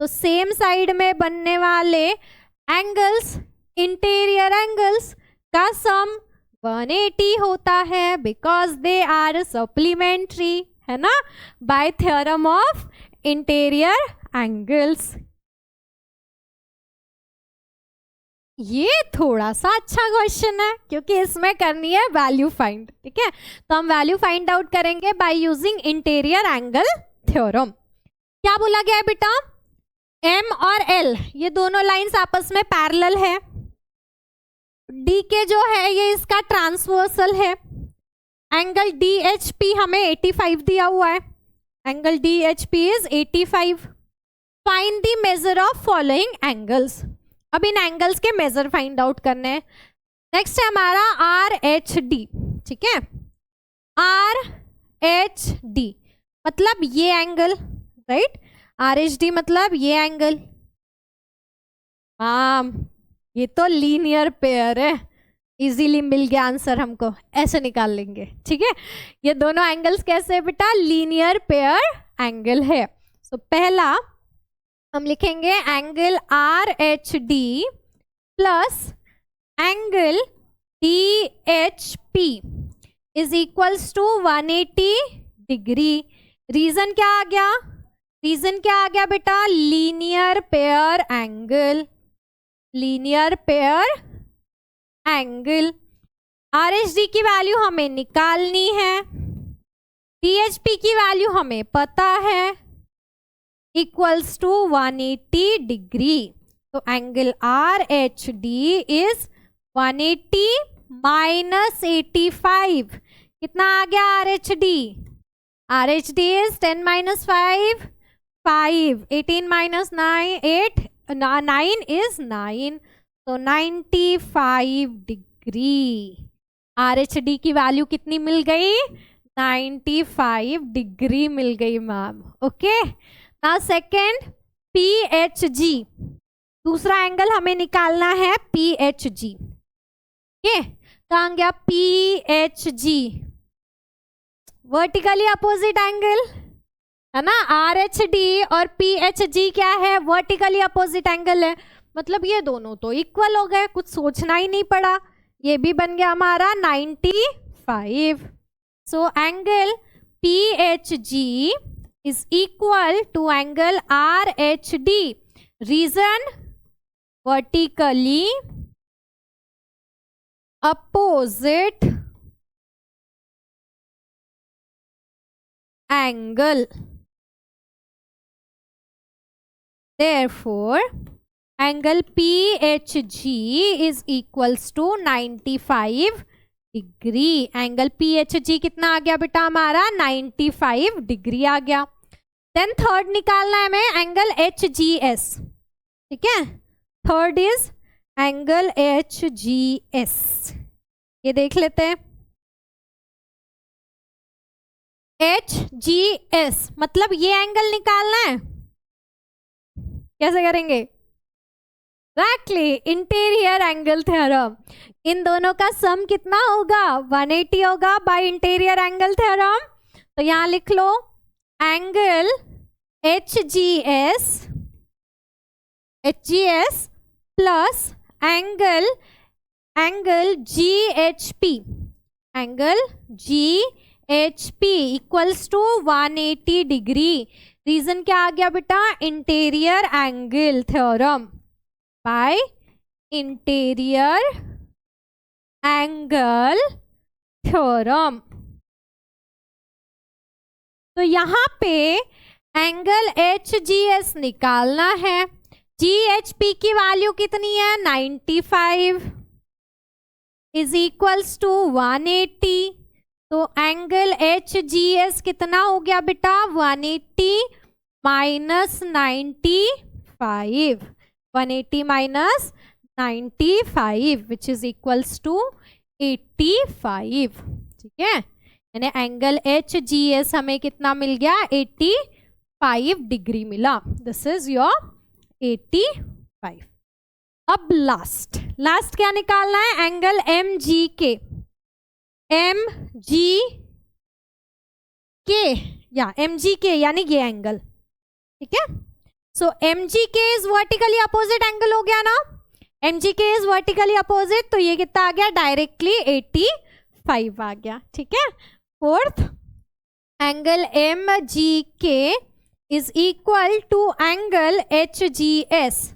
तो सेम साइड में बनने वाले एंगल्स, इंटीरियर एंगल्स का सम 180 होता है, बिकॉज दे आर सप्लीमेंट्री, है ना, bye theorem of interior angles. ये थोड़ा सा अच्छा क्वेश्चन है क्योंकि इसमें करनी है वैल्यू फाइंड, ठीक है। तो हम वैल्यू फाइंड आउट करेंगे by using interior angle theorem. क्या बोला गया है बेटा, M और L ये दोनों लाइंस आपस में पैरेलल है, D के जो है ये इसका ट्रांसवर्सल है, एंगल DHP हमें 85 दिया हुआ है, angle DHP is 85। Find the measure of following angles. अब इन एंगल्स के मेजर फाइंड आउट करने हैं। नेक्स्ट है हमारा RHD, ठीक है, RHD मतलब ये एंगल, राइट, RHD मतलब ये एंगल। ये तो लीनियर पेयर है, इजीली मिल गया आंसर हमको, ऐसे निकाल लेंगे, ठीक है। ये दोनों एंगल्स कैसे है बेटा, लीनियर पेयर एंगल है। सो पहला हम लिखेंगे angle R H D plus angle D H P is equals to 180 degree. Reason क्या आ गया, रीजन क्या आ गया बेटा, linear pair angle, linear pair angle. R H D की वैल्यू हमें निकालनी है, डी एच पी की वैल्यू हमें पता है, इक्वल्स टू 180 डिग्री। तो angle R H D is 180 minus 85, कितना आ गया R H D, R H D is 10 minus 5, 5, 18 minus 9, 8, 9 is 9, तो 95 डिग्री। आर एच डी की वैल्यू कितनी मिल गई, 95 डिग्री मिल गई ma'am. Okay, now second P H जी, दूसरा एंगल हमें निकालना है पी एच जी। कहाँ गया पी एच जी, वर्टिकली अपोजिट एंगल है ना, आर एच डी और पी एच जी क्या है, वर्टिकली अपोजिट एंगल है, मतलब ये दोनों तो इक्वल हो गए, कुछ सोचना ही नहीं पड़ा, ये भी बन गया हमारा 95। So angle P H G is equal to angle R H D. Reason, vertically opposite angle, therefore angle PHG is equals to 95 degree. Angle PHG कितना आ गया बेटा हमारा, 95 डिग्री आ गया। देन थर्ड निकालना है हमें एंगल HGS, ठीक है, थर्ड इज एंगल HGS। ये देख लेते हैं, HGS मतलब ये एंगल निकालना है, कैसे करेंगे, एक्टली इंटीरियर एंगल थ्योरम। इन दोनों का सम कितना होगा, 180 होगा बाय इंटीरियर एंगल थ्योरम। तो यहां लिख लो angle HGS, HGS plus angle GHP, angle GHP equals to 180 degree. Reason क्या आ गया बेटा, interior angle theorem by interior angle theorem. तो यहां पे एंगल HGS निकालना है, GHP की वैल्यू कितनी है, 95 इज इक्वल्स टू 180। तो एंगल HGS कितना हो गया बेटा, 180 minus 95, 180 minus 95 which is equals to 85, ठीक है। यानी एंगल HGS हमें कितना मिल गया, 85 डिग्री मिला। This is your 85। अब लास्ट क्या निकालना है, एंगल MGK, MGK यानी ये एंगल, ठीक है। सो MGK is vertically opposite angle हो गया ना, MGK इज वर्टिकली अपोजिट, तो ये कितना आ गया, डायरेक्टली 85 आ गया, ठीक है। Fourth angle MGK is equal to angle HGS,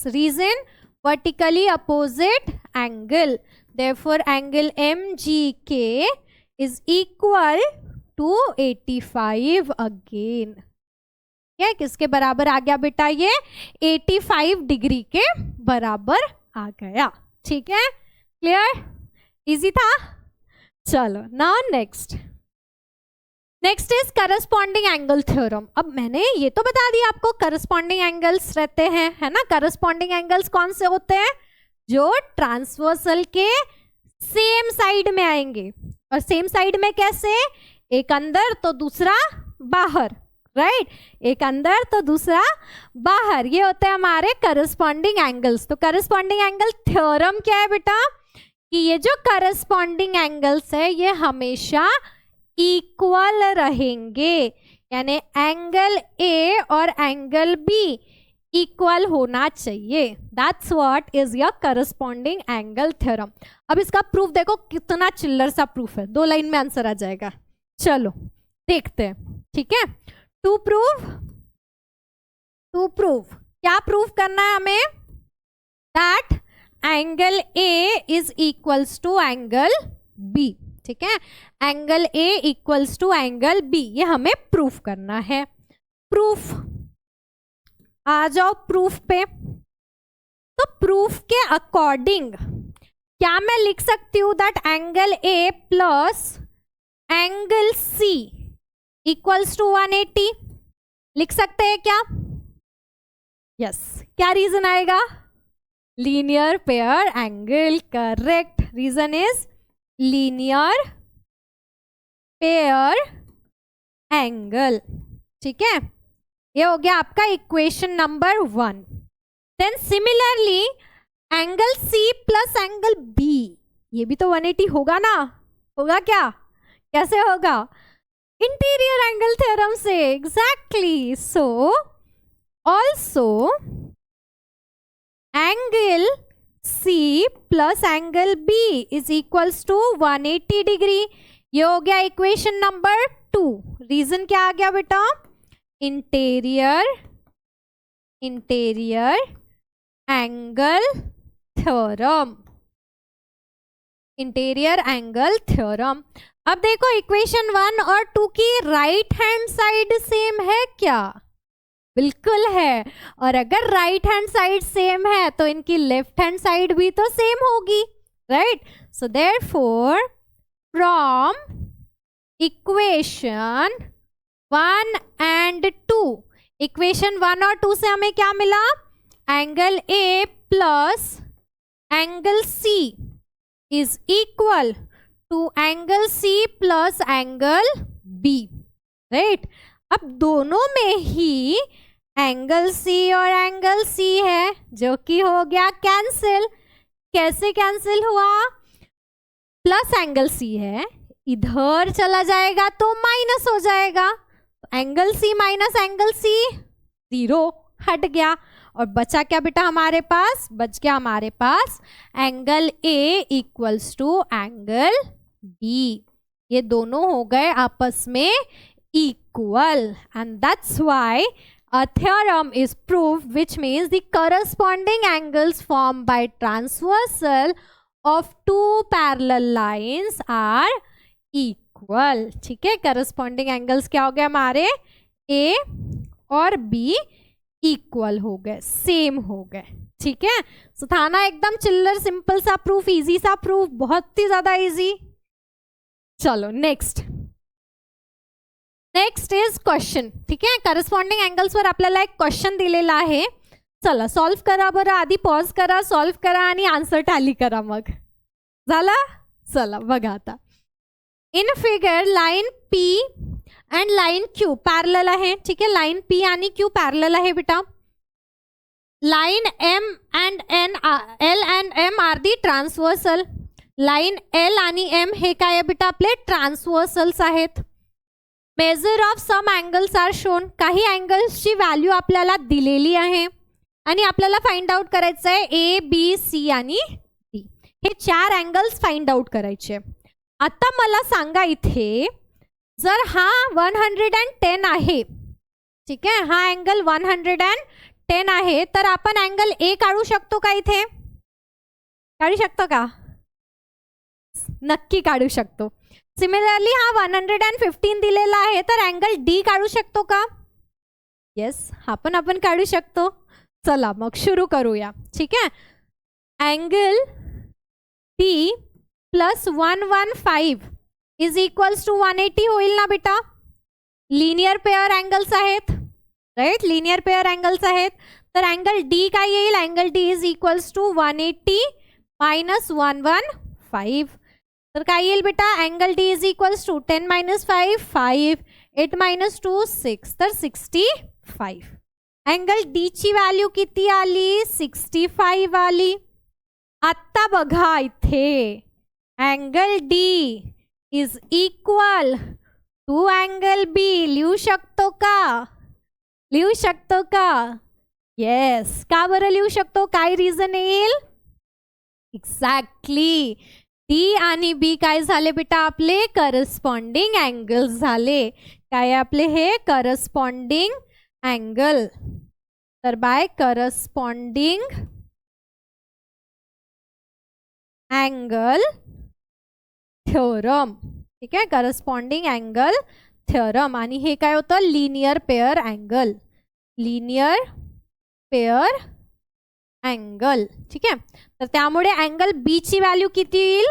reason vertically opposite angle, therefore angle MGK is equal to 85 again। क्या किसके बराबर आ गया बेटा, ये 85 डिग्री के बराबर आ गया, ठीक है। क्लियर, इजी था। चलो now next is corresponding angle theorem. अब मैंने ये तो बता दिया आपको करस्पॉन्डिंग एंगल्स रहते हैं, है ना। करस्पॉन्डिंग एंगल्स कौन से होते हैं, जो ट्रांसवर्सल के सेम साइड में आएंगे, और सेम साइड में कैसे, एक अंदर तो दूसरा बाहर, राइट, एक अंदर तो दूसरा बाहर, ये होते हैं हमारे करस्पॉन्डिंग एंगल्स। तो करस्पॉन्डिंग एंगल थ्योरम क्या है बेटा, कि ये जो करस्पॉन्डिंग एंगल्स है ये हमेशा इक्वल रहेंगे, यानी एंगल ए और एंगल बी इक्वल होना चाहिए। That's what is your corresponding angle theorem. अब इसका प्रूफ देखो कितना चिल्लर सा प्रूफ है, 2 लाइन में आंसर आ जाएगा। चलो देखते हैं, ठीक है। टू प्रूव क्या प्रूफ करना है हमें, that angle A is equals to angle B, ठीक है। Angle A equals to angle B, ये हमें प्रूफ करना है। प्रूफ, आ जाओ प्रूफ पे। तो प्रूफ के अकॉर्डिंग क्या मैं लिख सकती हूं, that angle A plus angle C equals to 180, लिख सकते हैं क्या? यस, क्या रीजन आएगा? Linear pair angle, correct. Reason is linear pair angle, ठीक है। ये हो गया आपका equation number 1। Then similarly angle C plus angle B, ये भी तो 180 होगा ना, होगा क्या? कैसे होगा? इंटीरियर एंगल थ्योरम से, exactly. So also angle C plus angle B is equals to 180 degree. ये हो गया इक्वेशन नंबर 2। रीजन क्या आ गया बेटा? Interior angle theorem, interior angle theorem. अब देखो इक्वेशन 1 और 2 की राइट हैंड साइड सेम है क्या? बिल्कुल है। और अगर राइट हैंड साइड सेम है तो इनकी लेफ्ट हैंड साइड भी तो सेम होगी, right? So therefore from equation 1 and 2, equation 1 और 2 से हमें क्या मिला? Angle A plus angle C is equal to angle C plus angle B, right? अब दोनों में ही एंगल सी और एंगल सी है, जो कि हो गया कैंसिल। कैसे कैंसिल हुआ? प्लस एंगल सी है, इधर चला जाएगा तो माइनस हो जाएगा। Angle C minus angle C 0 हट गया, और बचा क्या बेटा हमारे पास? बच गया हमारे पास angle A equals to angle B. ये दोनों हो गए आपस में equal, and that's why a theorem is proved, which means the corresponding angles formed by transversal of two parallel lines are equal। ठीक है, corresponding angles क्या हो गए हमारे? A और B इक्वल हो गए, सेम हो गए, ठीक है। सो था ना एकदम चिल्लर सिंपल सा प्रूफ, इजी सा प्रूफ, बहुत ही ज्यादा इजी। चलो नेक्स्ट इज क्वेश्चन, ठीक आहे। करस्पॉन्डिंग एंगल्सवर आपल्याला एक क्वेश्चन दिलेला आहे, चला सॉल्व करा बरं। आधी पॉज करा, सॉल्व करा आणि आन्सर टॅली करा, मग झाला। चला बघा आता, in figure line P and line Q parallel आहे, ठीक आहे। लाइन P आणि Q पॅरलल आहे बेटा। Line M and L and M are the transversal. Line L आणि M हे काय आहे बेटा? आपले ट्रान्सवर्सल्स आहेत। Measure of some angles are shown, काही एंगल्सची व्हॅल्यू आपल्याला दिलेली आहे आणि आपल्याला फाइंड आउट करायचं आहे ए बी सी आणि डी, हे 4 एंगल्स फाइंड आउट करायचे। आता मला सांगा इथे, जर हा 110 आहे, ठीक आहे, हा एंगल 110 आहे, तर आपण एंगल ए काढू शकतो का? इथे काढू शकतो का? नक्की काढू शकतो। सिमिलरली हा 115 दिलेला आहे, तर एंगल डी काढू शकतो का? येस, हा पण आपण काढू शकतो। चला मग सुरू करूया, ठीक आहे। Angle D plus 115 is equals to 180 होईल ना बेटा? लिनियर पेअर एंगल्स आहेत, राइट? लिनियर पेअर एंगल्स आहेत, तर एंगल डी काय येईल? Angle D is equals to 180 minus 115, तर काय येईल बेटा? Angle D is equals to 10 minus 5 5, 8 - 2 6 तर 65. अँगल डी ची व्हॅल्यू किती आली? 65 आली. आत्ता बघा इथे angle D is equal to angle B. लिहू शकतो का? लिहू शकतो का? येस. का बरं लिहू शकतो? काय रिझन येईल? एक्झॅक्टली, डी आणि बी काय झाले बेटा? आपले करस्पॉन्डिंग अँगल्स झाले. काय आपले हे? Corresponding angle. तर बाय करस्पॉन्डिंग अँगल थ्योरम. ठीक आहे, करस्पॉन्डिंग अँगल थ्योरम. आणि हे काय होतं? Linear pair angle. Linear pair angle. ठीक आहे, तर त्यामुळे अँगल बी ची व्हॅल्यू किती येईल?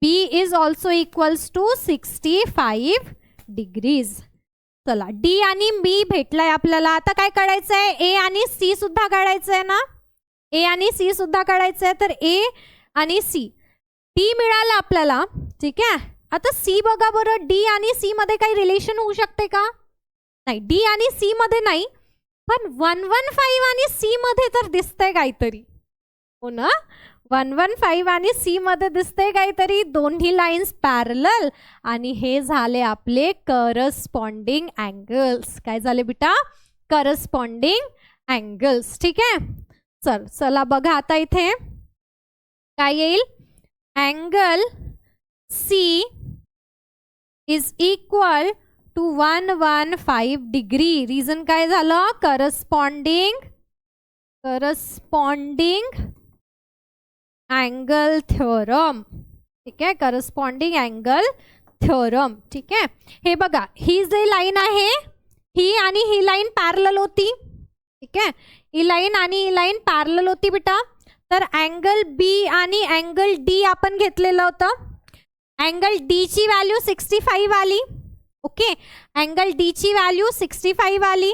B is also equals to 65 degrees. चला, डी आणि बी भेटलाय आपल्याला. आता काय काढायचंय? ए आणि सी सुद्धा काढायचंय ना. ए आणि सी सुद्धा काढायचंय. तर ए आणि सी, डी मिळालं आपल्याला. ठीक आहे, आता सी बघा बरं. डी आणि सी मध्ये काही रिलेशन होऊ शकते का? नाही, डी आणि सी मध्ये नाही, पण 115 आणि सी मध्ये तर दिसतंय काहीतरी. हो ना, 115 आणि सी मध्ये दिसतंय काहीतरी. दोन्ही लाईन्स पॅरलल आणि हे झाले आपले करस्पॉन्डिंग अँगल्स. काय झाले बेटा? Corresponding angles. ठीक आहे, चला बघा आता इथे काय येईल? Angle C is equal to 115 degree. Reason काय झालं? Corresponding angle theorem. ठीक आहे, करस्पॉन्डिंग अँगल थ्योरम. ठीक आहे, हे बघा, ही जी लाईन आहे ही आणि ही लाईन पॅरलल होती. ठीक आहे, ही लाईन आणि ही लाईन पॅरलल होती बेटा. तर अँगल बी आणि अँगल डी आपण घेतलेलं होतं. अँगल डी ची व्हॅल्यू 65 आली. ओके, अँगल डी ची व्हॅल्यू 65 आली.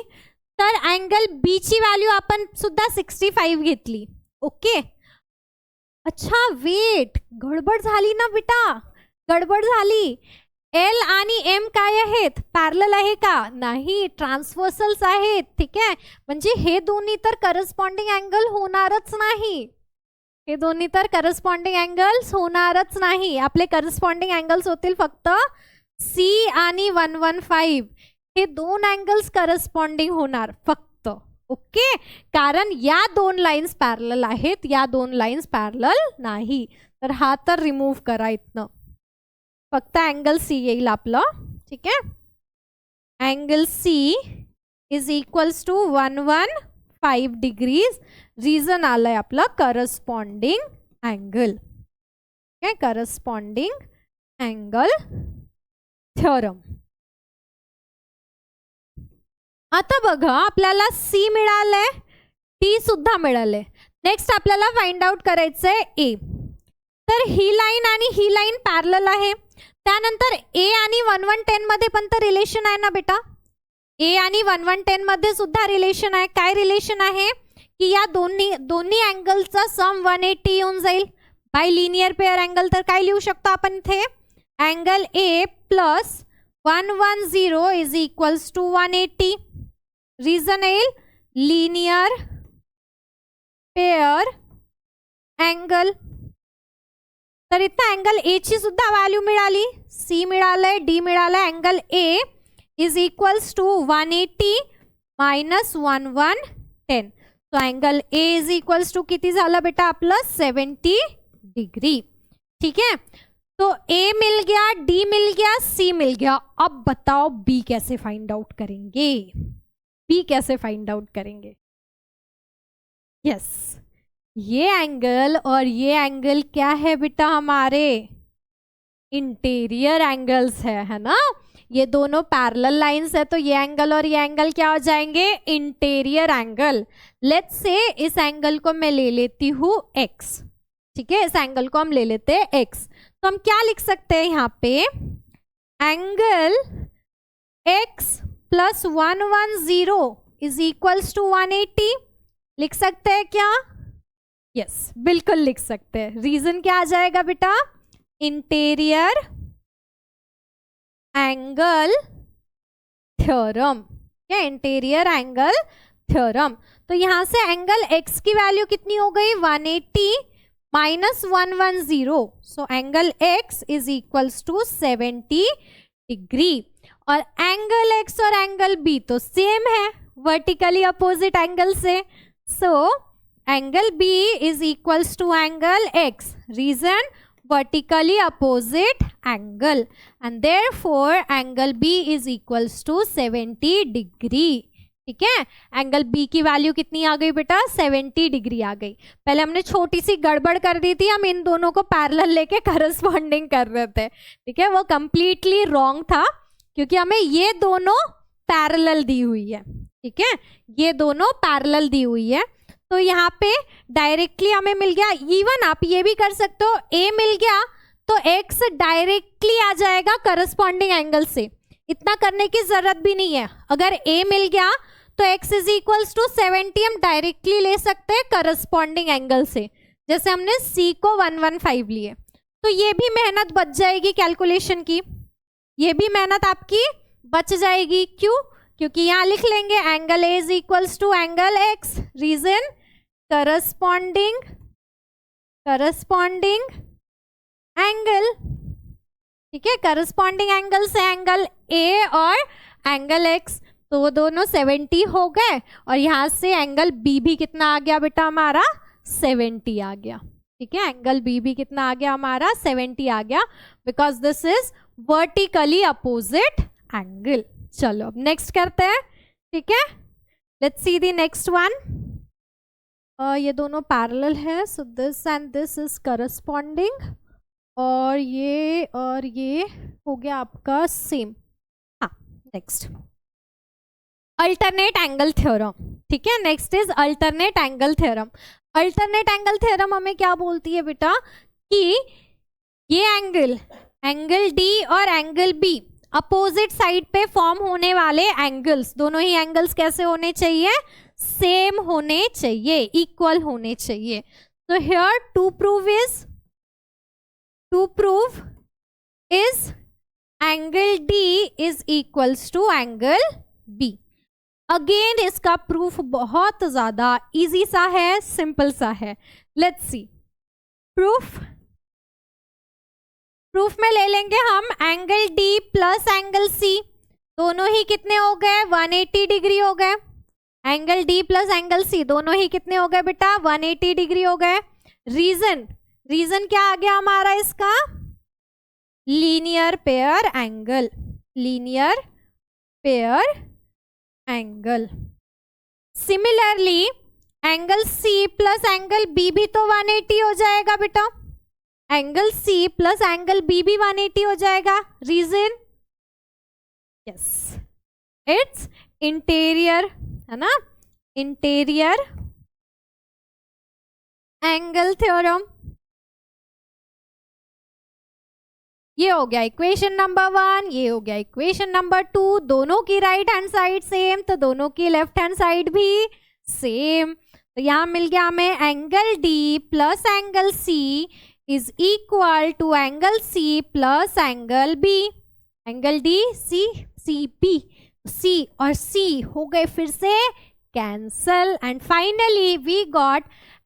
तर अँगल बी ची व्हॅल्यू आपण सुद्धा 65 घेतली. ओके, अच्छा वेट, गडबड झाली ना बेटा, गडबड झाली. एल आणि एम काय आहेत? पॅरलल आहे का? नाही, ट्रान्सव्हर्सल्स आहेत. ठीक आहे, म्हणजे हे दोन्ही तर करस्पॉन्डिंग अँगल होणारच नाही. हे दोन्ही तर करस्पॉन्डिंग अँगल्स होणारच नाही. आपले करस्पॉन्डिंग अँगल्स होतील फक्त सी आणि 115. हे दोन अँगल्स करस्पॉन्डिंग होणार फक्त. ओके, कारण या दोन लाईन्स पॅरलल आहेत, या दोन लाईन्स पॅरलल नाही. तर हा तर रिमूव्ह करा इथनं. फक्त अँगल सी येईल आपलं. ठीक आहे, angle C is equals to 115 degrees. Reason आलंय आपलं corresponding angle. Okay, corresponding angle theorem. आता बघा, आपल्याला सी मिळालंय, टी सुद्धा मिळालंय. नेक्स्ट आपल्याला फाइंड आउट करायचंय ए. तर ही लाईन आणि ही लाईन पॅरलल आहे. त्यानंतर ए आणि 110 मध्ये पण तर रिलेशन आहे ना बेटा. ए आणि 110 मध्ये सुद्धा रिलेशन आहे. काय रिलेशन आहे? की या दोन्ही अँगलचा सम 180 येऊन जाईल बाय लिनियर पेअर अँगल. तर काय लिहू शकतो आपण इथे? Angle A plus 110 is equals to 180. Reason येईल लिनियर पेअर अँगल. तर इथं अँगल ए ची सुद्धा व्हॅल्यू मिळाली, सी मिळालंय, डी मिळालंय. Angle A is equals to 180 minus 110. तो angle A is equals to किती झालं बेटा आपलं? 70 डिग्री. ठीक है, तो ए मिल गया, डी मिल गया, सी मिल गया. अब बताओ बी कैसे फाइंड आउट करेंगे? बी कैसे फाइंड आउट करेंगे? यस, ये एंगल और ये एंगल क्या है बेटा? हमारे इंटीरियर एंगल्स है ना. ये दोनों पैरेलल लाइंस है, तो ये एंगल और ये एंगल क्या हो जाएंगे? Interior angle. लेट्स से इस एंगल को मैं ले लेती हूँ x. ठीक है, इस एंगल को हम ले लेते हैं x. तो हम क्या लिख सकते हैं यहाँ पे? Angle x plus 110 is equals to 180. लिख सकते हैं क्या? यस, बिल्कुल लिख सकते हैं. रीजन क्या आ जाएगा बेटा? इंटीरियर एंगल थ्योरम, क्या इंटीरियर एंगल थ्योरम। तो यहां से एंगल x की वैल्यू कितनी हो गई 180 minus 110, so angle x is equals to 70 degree. और एंगल x और एंगल b तो सेम है वर्टिकली अपोजिट एंगल से, so angle b is equals to angle x, reason vertically opposite angle, and therefore angle B is equals to 70 degree। ठीक है, angle B की value कितनी आ गई बेटा 70 डिग्री आ गई। पहले हमने छोटी सी गड़बड़ कर दी थी, हम इन दोनों को पैरेलल लेके करस्पॉन्डिंग कर रहे थे। ठीक है, वो कंप्लीटली रॉन्ग था क्योंकि हमें ये दोनों पैरेलल दी हुई है। ठीक है, ये दोनों पैरेलल दी हुई है, तो यहाँ पे डायरेक्टली हमें मिल गया। इवन आप ये भी कर सकते हो, A मिल गया तो X डायरेक्टली आ जाएगा करस्पॉन्डिंग एंगल से, इतना करने की जरूरत भी नहीं है। अगर A मिल गया तो X इज इक्वल्स टू 70 हम डायरेक्टली ले सकते हैं करस्पॉन्डिंग एंगल से, जैसे हमने C को 115 लिए। तो ये भी मेहनत बच जाएगी कैलकुलेशन की, ये भी मेहनत आपकी बच जाएगी। क्यों? क्योंकि यहाँ लिख लेंगे angle A is equals to angle X, reason corresponding angle. ठीक है, करस्पॉन्डिंग एंगल से एंगल A और एंगल X तो वो दोनों 70 हो गए, और यहाँ से एंगल B भी कितना आ गया बेटा हमारा 70 आ गया। ठीक है, एंगल B भी कितना आ गया हमारा 70 आ गया, because this is vertically opposite angle. चलो अब नेक्स्ट करते हैं। ठीक है, let's see the next one. ये दोनों पैरेलल है, so this and this is corresponding, और ये हो गया आपका सेम। हाँ, नेक्स्ट अल्टरनेट एंगल थ्योरम। ठीक है, next is alternate angle theorem. Alternate angle theorem हमें क्या बोलती है बेटा कि ये एंगल D और एंगल B अपोजिट साइड पे फॉर्म होने वाले एंगल्स, दोनों ही एंगल्स कैसे होने चाहिए, सेम होने चाहिए, इक्वल होने चाहिए। तो here to prove is angle D is equals to angle B। Again इसका प्रूफ बहुत ज्यादा इजी सा है, सिंपल सा है। लेट्स सी प्रूफ में ले लेंगे हम angle D plus angle C, दोनों ही कितने हो गए 180 डिग्री हो गए। Angle D plus angle C दोनों ही कितने हो गए बेटा 180 डिग्री हो गए। रीजन क्या आ गया हमारा इसका, linear pair angle. Similarly angle C plus angle B भी तो 180 हो जाएगा बेटा, angle C plus angle B भी 180 हो जाएगा। रीजन, यस, इट्स इंटीरियर, है ना, इंटीरियर एंगल थ्योरम। ये हो गया इक्वेशन नंबर 1, ये हो गया इक्वेशन नंबर 2। दोनों की राइट हैंड साइड सेम, तो दोनों की लेफ्ट हैंड साइड भी सेम। तो यहाँ मिल गया हमें angle D plus angle C is equal to angle C plus angle B। Angle D C और C हो गए फिर से cancel, and finally we got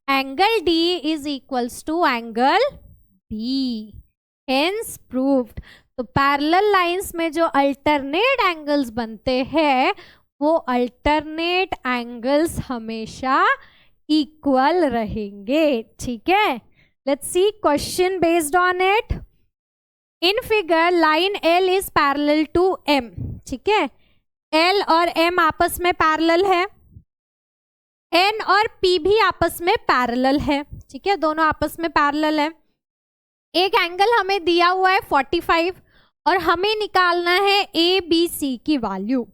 angle D is equals to angle B। Hence proved. तो parallel lines में जो alternate angles बनते हैं वो अल्टरनेट एंगल्स हमेशा इक्वल रहेंगे। ठीक है, let's see question based on it. In figure line L is parallel to M। ठीक है, L और M आपस में पैरेलल है, N और P भी आपस में पैरेलल है। ठीक है, दोनों आपस में पैरेलल है। एक एंगल हमें दिया हुआ है 45 और हमें निकालना है ABC की value.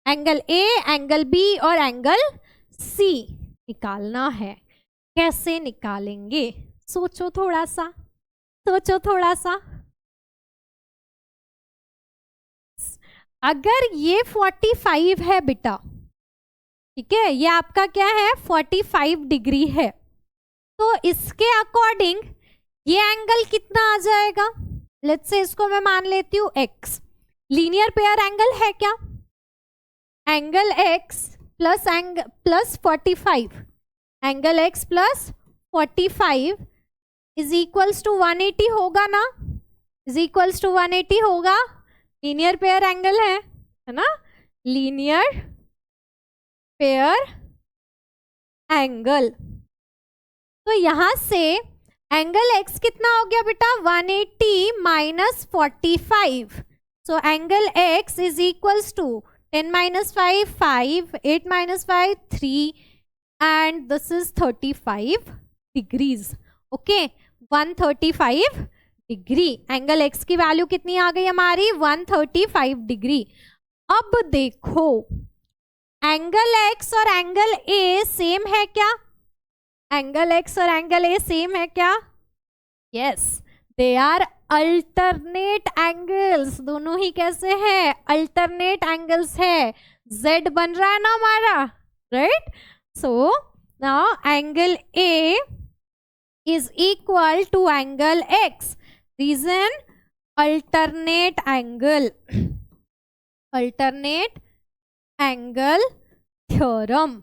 Angle A, angle B और एंगल C निकालना है। कैसे निकालेंगे, सोचो थोड़ा सा। अगर ये 45 है बेटा, ठीक है, ये आपका क्या है 45 डिग्री है, तो इसके अकॉर्डिंग ये एंगल कितना आ जाएगा। लेट्स से इसको मैं मान लेती हूँ x। लीनियर पेयर एंगल है क्या, angle X plus 45, angle X plus 45 is equals to 180 होगा ना, इज इक्वल्स टू 180 होगा। लीनियर पेयर एंगल है ना, लीनियर पेयर एंगल। तो यहां से एंगल x कितना हो गया बेटा, 180 minus 45। So angle x is equals to 10 minus 5 5, 8 minus 5 3 and this is 35 degrees. Okay, 135 degree. Angle x की वैल्यू कितनी आ गई हमारी, 135 डिग्री। अब देखो एंगल x और एंगल a सेम है क्या, एंगल x और एंगल a सेम है क्या, yes they are alternate angles. दोनों ही कैसे हैं, अल्टरनेट एंगल्स है। z बन रहा है ना हमारा, right. So now angle a is equal to angle x. Reason alternate angle, alternate angle theorem।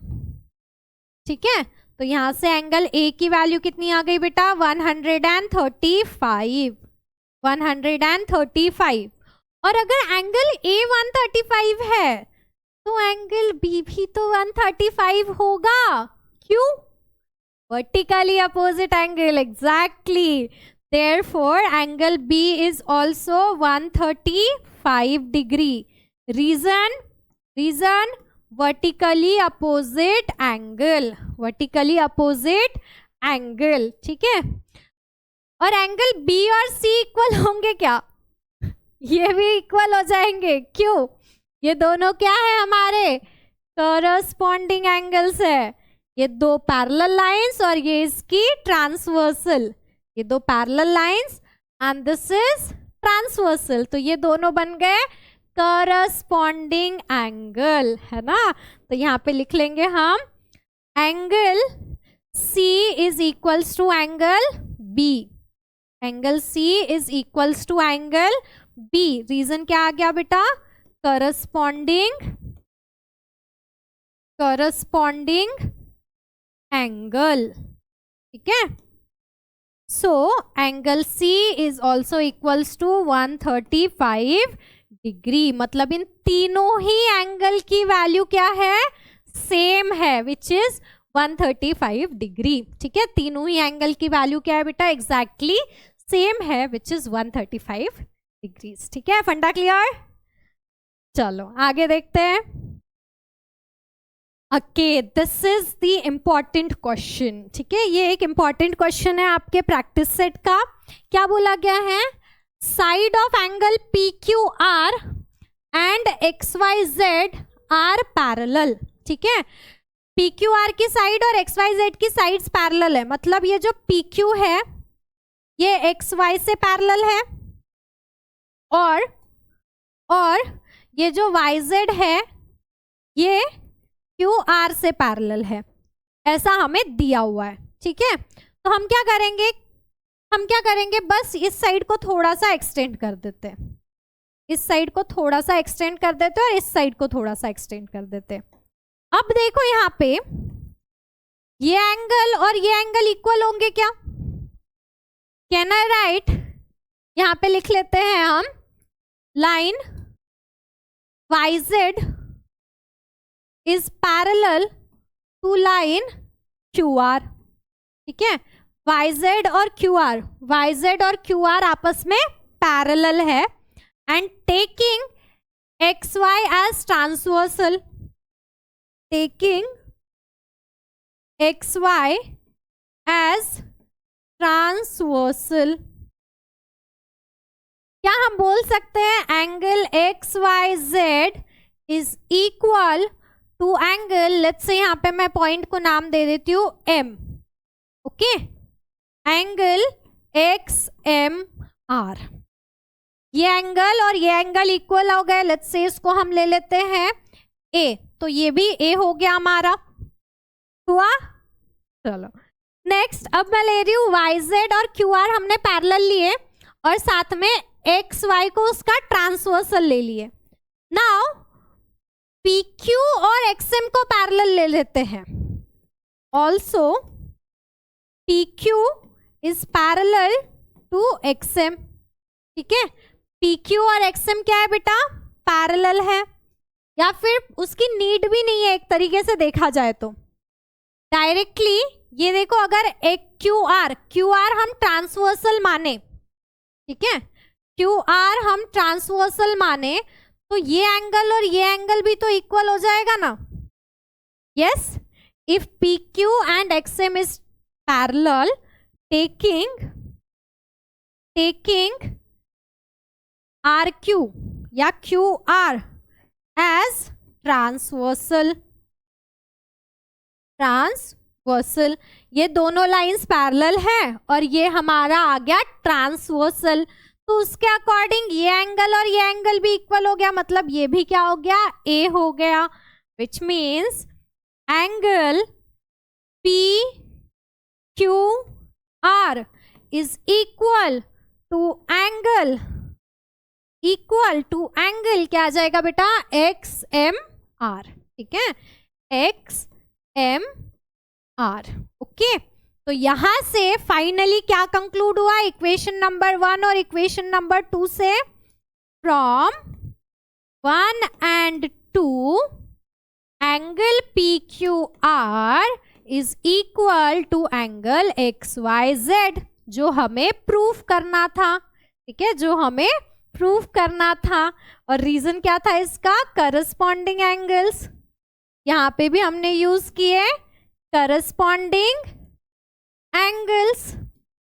ठीक है, तो यहां से एंगल a की वैल्यू कितनी आ गई बेटा, 135, 135। और अगर एंगल a 135 है तो एंगल b भी तो 135 होगा, क्यों, vertically opposite angle, exactly, therefore angle b is also 135 degree। reason vertically opposite angle, vertically opposite angle। ठीक है, और एंगल b और c इक्वल होंगे क्या, ये भी इक्वल हो जाएंगे, क्यों, ये दोनों क्या है हमारे corresponding एंगल्स है। ये दो पैरेलल लाइंस और ये इसकी ट्रांसवर्सल, ये दो parallel lines and this is transversal, तो ये दोनों बन गए करस्पॉन्डिंग एंगल, है ना। तो यहाँ पे लिख लेंगे हम angle C is equals to angle B, angle C is equals to angle B। Reason क्या आ गया बेटा, करस्पॉन्डिंग एंगल। ठीक है, so angle C is also equals to 135 degree. मतलब इन तीनों ही एंगल की वैल्यू क्या है, सेम है, विच इज 135 डिग्री। ठीक है, तीनों ही एंगल की वैल्यू क्या है बेटा, एग्जैक्टली सेम है, विच इज 135 डिग्रीज। ठीक है, फंडा क्लियर। चलो आगे देखते हैं। Okay, this is the important question. ठीक है, ये एक इम्पॉर्टेंट क्वेश्चन है आपके प्रैक्टिस सेट का। क्या बोला गया है, side of angle PQR and XYZ are parallel. ठीक है, PQR की साइड और XYZ की साइड्स पैरेलल है। मतलब ये जो PQ है ये XY से पैरेलल है और ये जो YZ है ये QR से पैरेलल है, ऐसा हमें दिया हुआ है। ठीक है, तो हम क्या करेंगे, बस इस साइड को थोड़ा सा एक्सटेंड कर देते हैं, इस साइड को थोड़ा सा एक्सटेंड कर देते हैं और इस साइड को थोड़ा सा एक्सटेंड कर देते हैं। अब देखो यहाँ पे ये एंगल और ये एंगल इक्वल होंगे क्या, कैन आई राइट, यहाँ पे लिख लेते हैं हम line YZ is parallel to line QR। ठीक है, YZ और QR आपस में पैरेलल है and taking XY as transversal, taking XY as transversal, क्या हम बोल सकते हैं angle XYZ is equal to angle, let's say यहाँ पे मैं पॉइंट को नाम दे देती हूँ M। Okay, angle XMR। ये एंगल और ये एंगल इक्वल हो गए, लेट्स से इसको हम ले लेते हैं A, तो ये भी A हो गया हमारा, हुआ। चलो नेक्स्ट, अब मैं ले रही हूँ YZ और QR हमने पैरेलल लिए और साथ में XY को उसका ट्रांसवर्सल ले लिए। नाउ PQ और XM को पैरेलल ले लेते हैं. Also PQ is parallel to XM. ठीक है, PQ और XM क्या है बेटा? पैरेलल है, या फिर उसकी नीड भी नहीं है एक तरीके से देखा जाए तो. डायरेक्टली ये देखो, अगर एक QR हम ट्रांसवर्सल माने, ठीक है, QR हम ट्रांसवर्सल माने तो ये एंगल और ये एंगल भी तो इक्वल हो जाएगा ना. Yes, if PQ and XM is parallel, taking RQ या QR as ट्रांसवर्सल, ये दोनों लाइंस पैरेलल है और ये हमारा आ गया ट्रांसवर्सल. तो उसके अकॉर्डिंग ये एंगल और ये एंगल भी इक्वल हो गया, मतलब ये भी क्या हो गया? A हो गया. Which means angle PQR is equal to angle क्या आ जाएगा बेटा? XMR. ठीक है, XMR. ओके, तो यहां से फाइनली क्या कंक्लूड हुआ इक्वेशन नंबर 1 और इक्वेशन नंबर 2 से? From 1 and 2 angle PQR is equal to angle XYZ, जो हमें प्रूफ करना था. ठीक है, जो हमें प्रूफ करना था. और रीजन क्या था इसका? Corresponding angles. यहाँ पे भी हमने यूज किए करस्पॉन्डिंग एंगल्स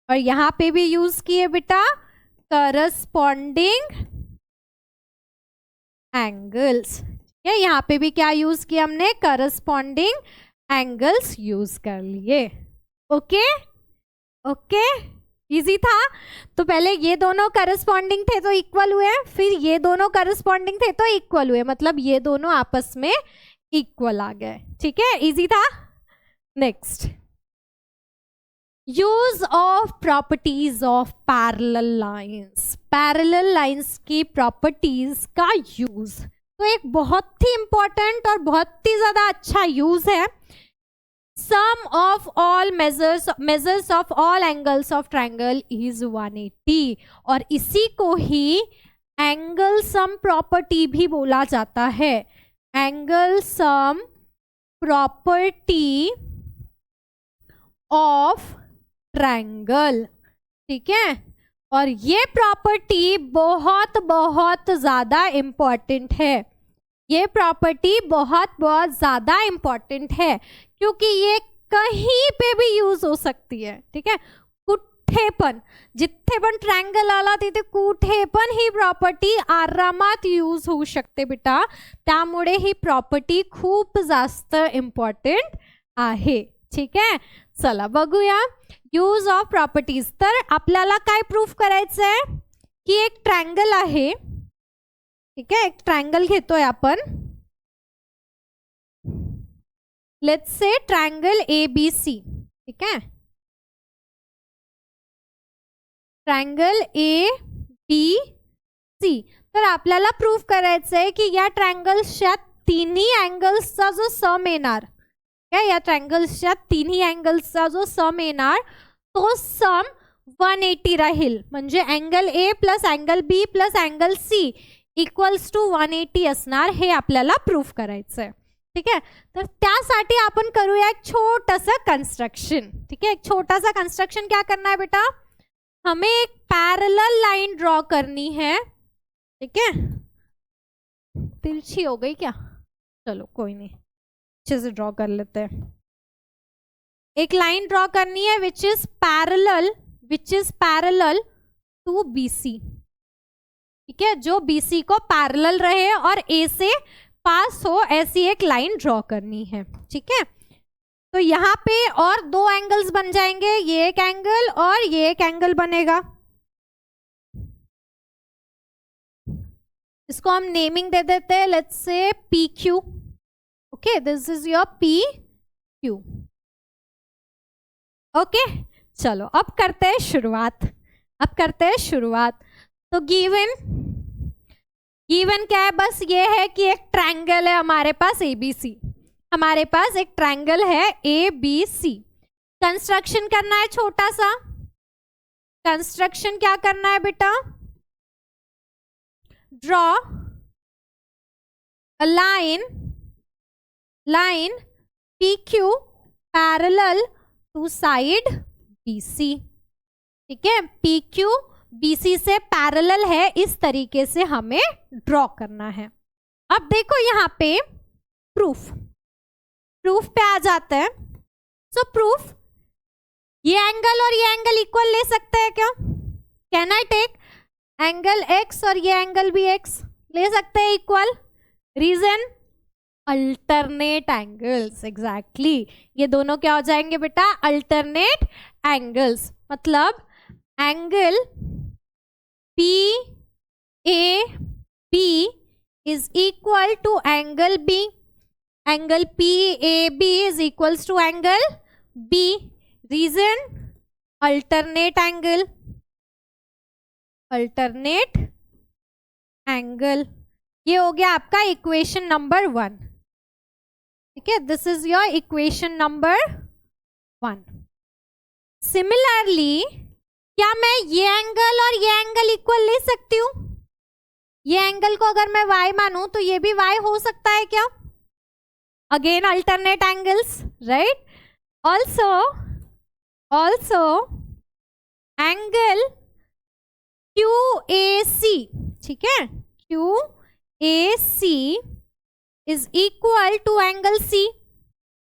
और यहाँ पे भी यूज किए बेटा करस्पॉन्डिंग एंगल्स. यहाँ पे भी क्या यूज किया हमने? करस्पॉन्डिंग एंगल्स यूज कर लिए. ओके, इजी था. तो पहले ये दोनों करस्पॉन्डिंग थे तो इक्वल हुए, फिर ये दोनों करस्पॉन्डिंग थे तो इक्वल हुए, मतलब ये दोनों आपस में इक्वल आ गए. ठीक है, इजी था. Next, use of properties of parallel lines. Parallel lines की प्रॉपर्टीज का यूज तो एक बहुत ही इंपॉर्टेंट और बहुत ही ज्यादा अच्छा यूज है. Sum of all measures of all angles of triangle is 180 और इसी को ही एंगल सम प्रॉपर्टी भी बोला जाता है. Angle sum property of triangle. ठीक है, और ये प्रॉपर्टी बहुत बहुत ज्यादा इंपॉर्टेंट है. ये प्रॉपर्टी बहुत बहुत ज्यादा इंपॉर्टेंट है क्योंकि ये कहीं पे भी यूज हो सकती है. ठीक है, कुठेपण, जिथे पण ट्रायंगल आला तिथे कुठेपण ही प्रॉपर्टी आरामात यूज होऊ शकते बेटा. त्यामुळे ही प्रॉपर्टी खूप जास्त इम्पॉर्टंट आहे. ठीक आहे, चला बघूया यूज ऑफ प्रॉपर्टीज. तर आपल्याला काय प्रूफ करायचं आहे की एक ट्रायंगल आहे. ठीक आहे, एक ट्रायंगल घेतोय आपण. Let's say triangle ABC. ठीक आहे, ट्रायंगल ABC. तर आपल्याला प्रूफ करायचं आहे की या ट्रायंगल्सच्या तिन्ही अँगल्सचा जो सम येणार, या ट्रायंगल्सच्या तिन्ही अँगल्सचा जो सम येणार तो सम 180 राहील. म्हणजे angle A plus angle B plus angle C equals to 180 असणार. हे आपल्याला प्रूफ करायचं आहे. ठीक आहे, तर त्यासाठी आपण करूया एक छोटासा कंस्ट्रक्शन. ठीक है, एक छोटा सा कंस्ट्रक्शन. क्या करना है बेटा? हमें एक पैरेलल लाइन ड्रॉ करनी है. ठीक है, तिरछी हो गई क्या? चलो कोई नहीं, अच्छे से ड्रॉ कर लेते हैं. एक लाइन ड्रॉ करनी है which is parallel to BC. ठीक है, जो BC को पैरेलल रहे और A से पास हो, ऐसी एक लाइन ड्रॉ करनी है. ठीक है, तो यहाँ पे और दो एंगल्स बन जाएंगे, ये एक एंगल और ये एक एंगल बनेगा. इसको हम नेमिंग दे देते हैं. Let's say PQ. Okay, this is your PQ. Okay, चलो अब करते हैं शुरुआत. तो गिवन गिवन क्या है, बस ये है कि एक ट्रायंगल है हमारे पास ABC, हमारे पास एक ट्रायंगल है ABC। कंस्ट्रक्शन करना है छोटा सा, कंस्ट्रक्शन क्या करना है बेटा, draw a line PQ parallel to side BC। ठीक है, PQ BC से पैरेलल है, इस तरीके से हमें ड्रॉ करना है। अब देखो यहाँ पे प्रूफ पे आ जाता है। सो प्रूफ, ये एंगल और ये एंगल इक्वल ले सकते हैं क्या? Can I take angle X और ये एंगल भी X ले सकते हैं equal? Reason, alternate angles. Exactly, ये दोनों क्या हो जाएंगे बेटा, अल्टरनेट एंगल्स। मतलब angle PAB is equal to angle B, angle PAB is equals to angle B. Reason, alternate angle, alternate angle। ये हो गया आपका इक्वेशन नंबर 1। ठीक है, this is your equation number 1। Similarly, क्या मैं ये एंगल और ये एंगल इक्वल ले सकती हूँ? ये एंगल को अगर मैं y मानूं तो ये भी y हो सकता है क्या? Again alternate angles, right? Also angle QAC, ठीक है, QAC is equal to angle C,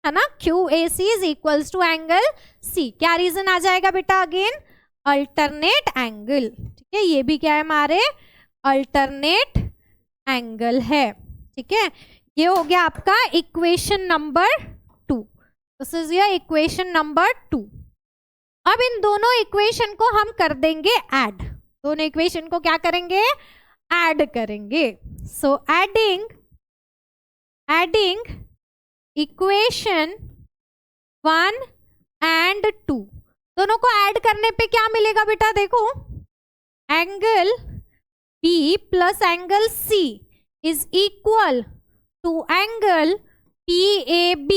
है ना? QAC is equals to angle C। क्या रीजन आ जाएगा बेटा? Again alternate angle. ठीक है, ये भी क्या है हमारे, अल्टरनेट एंगल है। ठीक है, ये हो गया आपका equation number 2। This is your equation number 2। अब इन दोनों इक्वेशन को हम कर देंगे ऐड। दोनों इक्वेशन को क्या करेंगे? ऐड करेंगे। सो एडिंग इक्वेशन 1 एंड 2, दोनों को ऐड करने पे क्या मिलेगा बेटा? देखो, angle B plus angle C is equal to angle PAB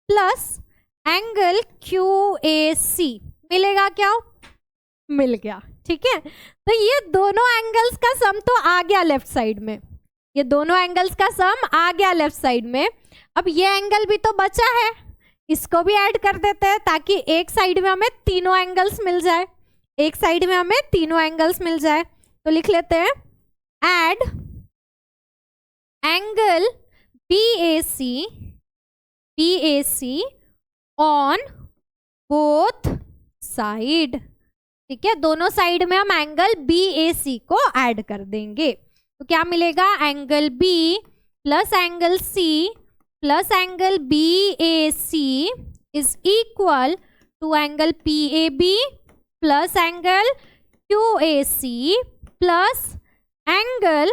plus angle QAC। मिलेगा क्या? मिल गया। ठीक है, तो ये दोनों एंगल्स का सम तो आ गया लेफ्ट साइड में, ये दोनों एंगल्स का सम आ गया लेफ्ट साइड में। अब ये एंगल भी तो बचा है, इसको भी ऐड कर देते हैं ताकि एक साइड में हमें तीनों एंगल्स मिल जाए, एक साइड में हमें तीनों एंगल्स मिल जाए। तो लिख लेते हैं, add angle BAC on both side. ठीक है, दोनों साइड में हम एंगल BAC को ऐड कर देंगे। तो क्या मिलेगा? Angle B plus angle C plus angle BAC is equal to angle PAB plus angle QAC plus angle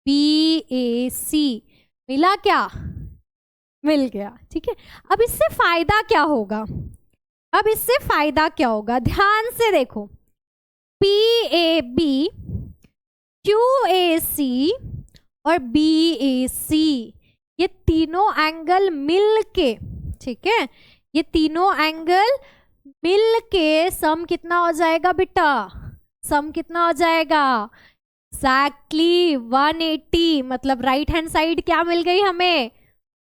BAC। मिला क्या? मिल गया। ठीक है, अब इससे फायदा क्या होगा? ध्यान से देखो, PAB QAC और BAC, ये तीनों एंगल मिलके, ठीक है, ये तीनों एंगल मिलके सम कितना हो जाएगा बेटा? सम कितना हो जाएगा? एग्जैक्टली 180। मतलब राइट हैंड साइड क्या मिल गई हमें?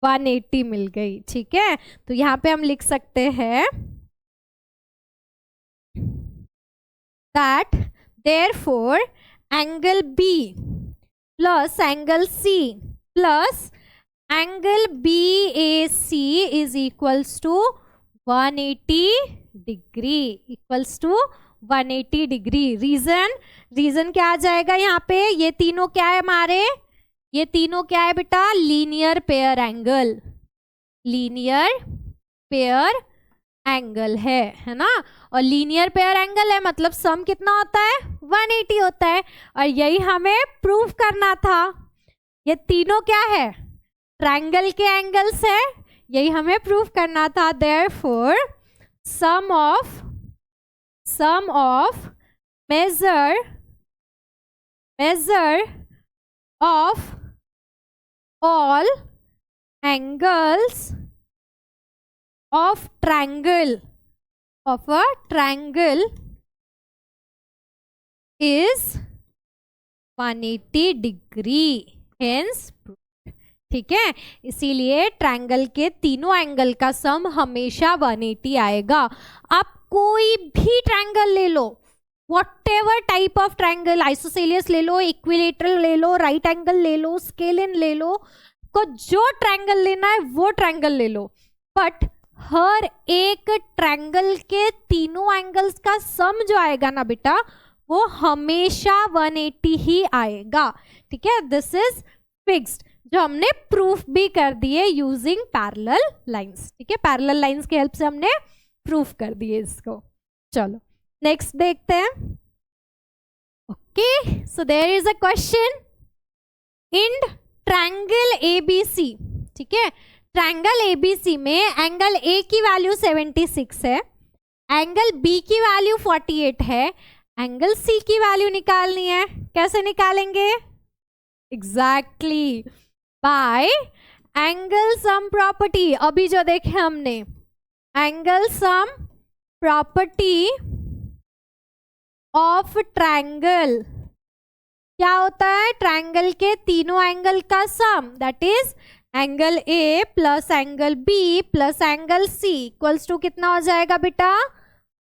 180 मिल गई। ठीक है, तो यहाँ पे हम लिख सकते हैं that therefore angle B plus angle C plus angle BAC is equals to 180 degree, equals to 180 degree। Reason क्या आ जाएगा यहाँ पे? ये तीनों क्या है हमारे? ये तीनों क्या है बेटा? लीनियर पेयर एंगल है ना? और लीनियर पेयर एंगल है, मतलब सम कितना होता है? 180 होता है। और यही हमें प्रूफ करना था। ये तीनों क्या है? ट्रायंगल के एंगल्स है, यही हमें प्रूफ करना था। Therefore sum sum of measure of all angles of triangle of a triangle is 180 degree, hence ठीक है। इसीलिए ट्रायंगल के तीनों एंगल का सम हमेशा 180 आएगा। आप कोई भी ट्रायंगल ले लो, whatever type of triangle, isosceles ले लो, इक्विलेटरल ले लो, राइट एंगल ले लो, स्केलिन ले लो, को जो ट्रायंगल लेना है वो ट्रायंगल ले लो, बट हर एक ट्रायंगल के तीनों एंगल्स का सम जो आएगा ना बेटा, वो हमेशा 180 ही आएगा। ठीक है, दिस इज फिक्स्ड, जो हमने प्रूफ भी कर दिए यूजिंग पैरेलल लाइंस। ठीक है, पैरेलल लाइंस की हेल्प से हमने प्रूफ कर दिए इसको। चलो नेक्स्ट देखते हैं। Okay, so there is a question in triangle ABC। ठीक है, ट्रायंगल ABC में एंगल A की वैल्यू 76 है, एंगल B की वैल्यू 48 है, एंगल C की वैल्यू निकालनी है। कैसे निकालेंगे? Exactly by angle sum property. अभी जो देखे हमने angle sum property of triangle, क्या होता है? ट्रायंगल के तीनों एंगल का sum, that is angle A plus angle B plus angle C equals to कितना हो जाएगा बेटा?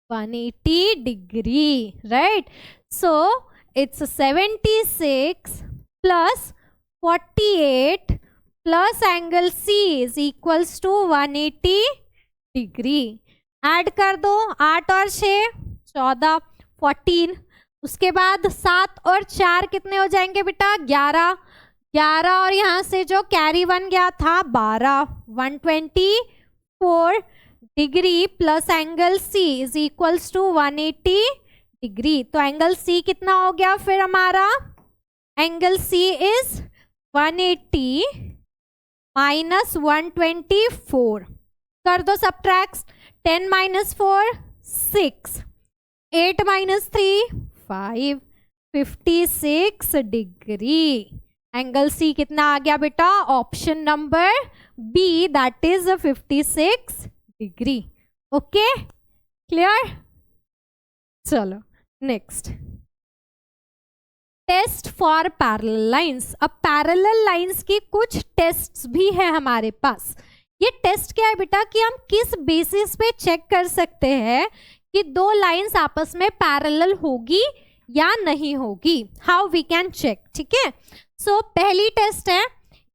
180 degree, right. So it's 76 plus 48 plus angle C is equals to 180 degree. Add कर दो, 8 और 6 14, 14, उसके बाद 7 और 4 कितने हो जाएंगे बेटा? 11, 11 और यहाँ से जो कैरी 1 गया था 12, 124 degree plus angle C is equals to 180 degree. तो एंगल C कितना हो गया फिर हमारा? Angle C is 180 minus 124। कर दो subtract, 10 minus 4 6, 8 minus 3 5, 56 degree. Angle C कितना आ गया बेटा? Option number B, that is 56 degree. Okay, clear? चलो next, test for parallel lines. अब पैरेलल लाइंस की कुछ टेस्ट्स भी है हमारे पास। ये टेस्ट क्या है बेटा कि हम किस बेसिस पे चेक कर सकते हैं कि दो लाइंस आपस में पैरेलल होगी या नहीं होगी, हाउ वी कैन चेक। ठीक है, सो पहली टेस्ट है,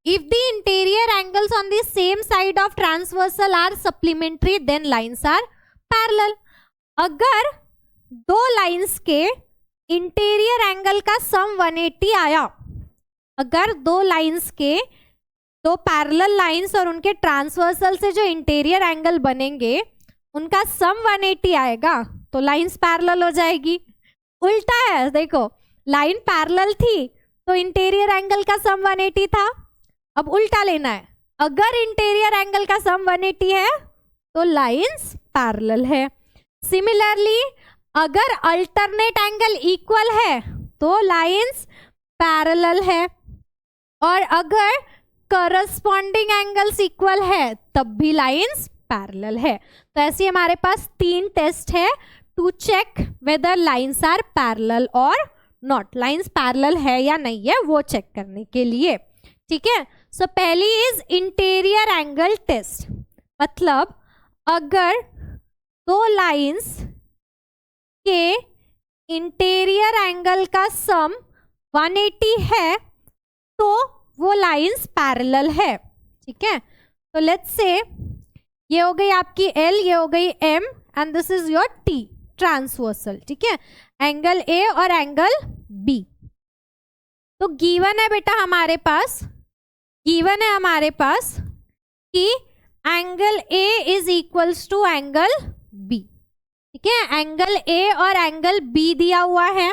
if the interior angles on the same side of transversal are supplementary then lines are parallel. अगर दो लाइंस के इंटीरियर एंगल का सम 180 आया, अगर दो लाइंस के, दो पैरेलल लाइंस और उनके ट्रांसवर्सल से जो इंटीरियर एंगल बनेंगे उनका सम 180 आएगा, तो लाइंस पैरेलल हो जाएगी। उल्टा है, देखो लाइन पैरेलल थी तो इंटीरियर एंगल का सम 180 था। अब उल्टा लेना है, अगर इंटीरियर एंगल का सम 180 है तो लाइंस पैरेलल है। सिमिलरली अगर अल्टरनेट एंगल इक्वल है तो लाइंस पैरेलल है, और अगर करस्पॉन्डिंग एंगल्स इक्वल है तब भी लाइंस पैरेलल है। तो ऐसे हमारे पास 3 टेस्ट है to check whether lines are parallel और नॉट। लाइंस पैरेलल है या नहीं है वो चेक करने के लिए। ठीक है, सो पहली इज इंटीरियर एंगल टेस्ट, मतलब अगर दो लाइंस के इंटीरियर एंगल का सम 180 है तो वो लाइंस पैरेलल है। ठीक है, तो लेट्स से ये हो गई आपकी L, ये हो गई M and this is your T, transversal. ठीक है, एंगल A और एंगल B। तो गिवन है बेटा हमारे पास, गिवन है हमारे पास कि angle A is equals to angle B। ठीक है, एंगल A और एंगल B दिया हुआ है,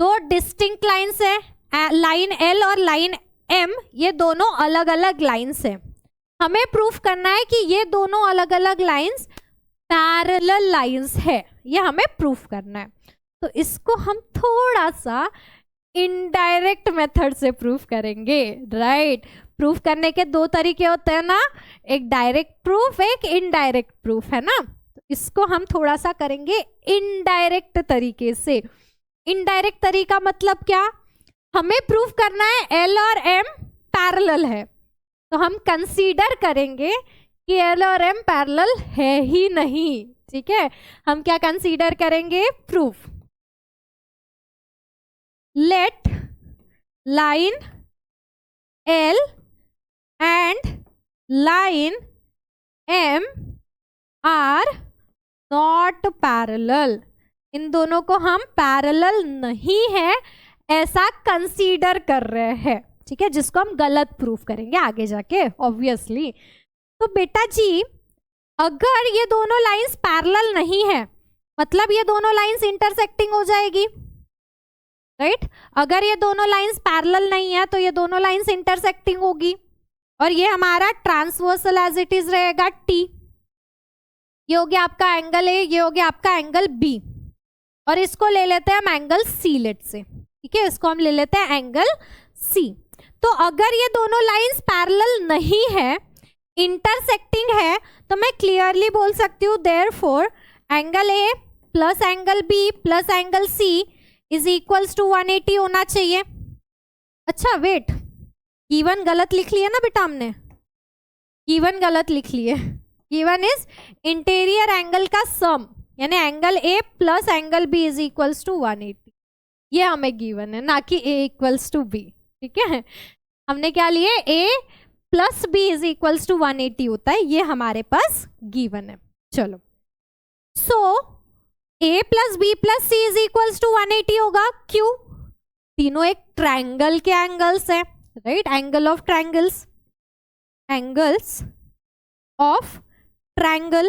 दो डिस्टिंक्ट लाइंस है, लाइन L और लाइन M, ये दोनों अलग अलग लाइंस है। हमें प्रूफ करना है कि ये दोनों अलग अलग लाइंस पैरेलल लाइंस है, ये हमें प्रूफ करना है। तो इसको हम थोड़ा सा इनडायरेक्ट मेथड से प्रूफ करेंगे, राइट। प्रूफ करने के दो तरीके होते हैं ना, एक डायरेक्ट प्रूफ, एक इनडायरेक्ट प्रूफ, है ना। तो इसको हम थोड़ा सा करेंगे इनडायरेक्ट तरीके से। इनडायरेक्ट तरीका मतलब क्या, हमें प्रूफ करना है एल और एम पैरेलल है, तो हम कंसीडर करेंगे कि एल और एम पैरेलल है ही नहीं, ठीक है। हम क्या कंसीडर करेंगे, proof. Let line L and line M are not parallel, इन दोनों को हम पैरेलल नहीं है ऐसा कंसीडर कर रहे हैं, ठीक है, जिसको हम गलत प्रूफ करेंगे आगे जाके ऑब्वियसली। तो बेटा जी अगर ये दोनों लाइंस पैरेलल नहीं है, मतलब ये दोनों लाइंस इंटरसेक्टिंग हो जाएगी, राइट। अगर ये दोनों लाइंस पैरेलल नहीं है तो ये दोनों लाइंस इंटरसेक्टिंग होगी, और ये हमारा ट्रांसवर्सल एज इट इज रहेगा टी। ये हो गया आपका एंगल ए, ये हो गया आपका एंगल बी, और इसको ले लेते हैं हम एंगल सी लेट से, ठीक है, इसको हम ले लेते हैं एंगल सी। तो अगर ये दोनों लाइंस पैरेलल नहीं है, इंटरसेक्टिंग है, तो मैं क्लियरली बोल सकती हूँ therefore angle A plus angle B plus angle C is equals to 180 होना चाहिए। अच्छा वेट, गिवन गलत लिख लिया ना बेटा हमने, गिवन गलत लिख लिए। गिवन इज इंटीरियर एंगल का सम, यानी angle A plus angle B is equals to 180, ये हमें गिवन है, ना कि ए इक्वल्स टू बी, ठीक है। हमने क्या लिए, A plus B is equals to 180 होता है, ये हमारे पास गिवन है। चलो, so A plus B plus C is equals to 180 होगा, क्यों, तीनों एक ट्रायंगल के एंगल्स है, right, angle of triangles, angles of triangle.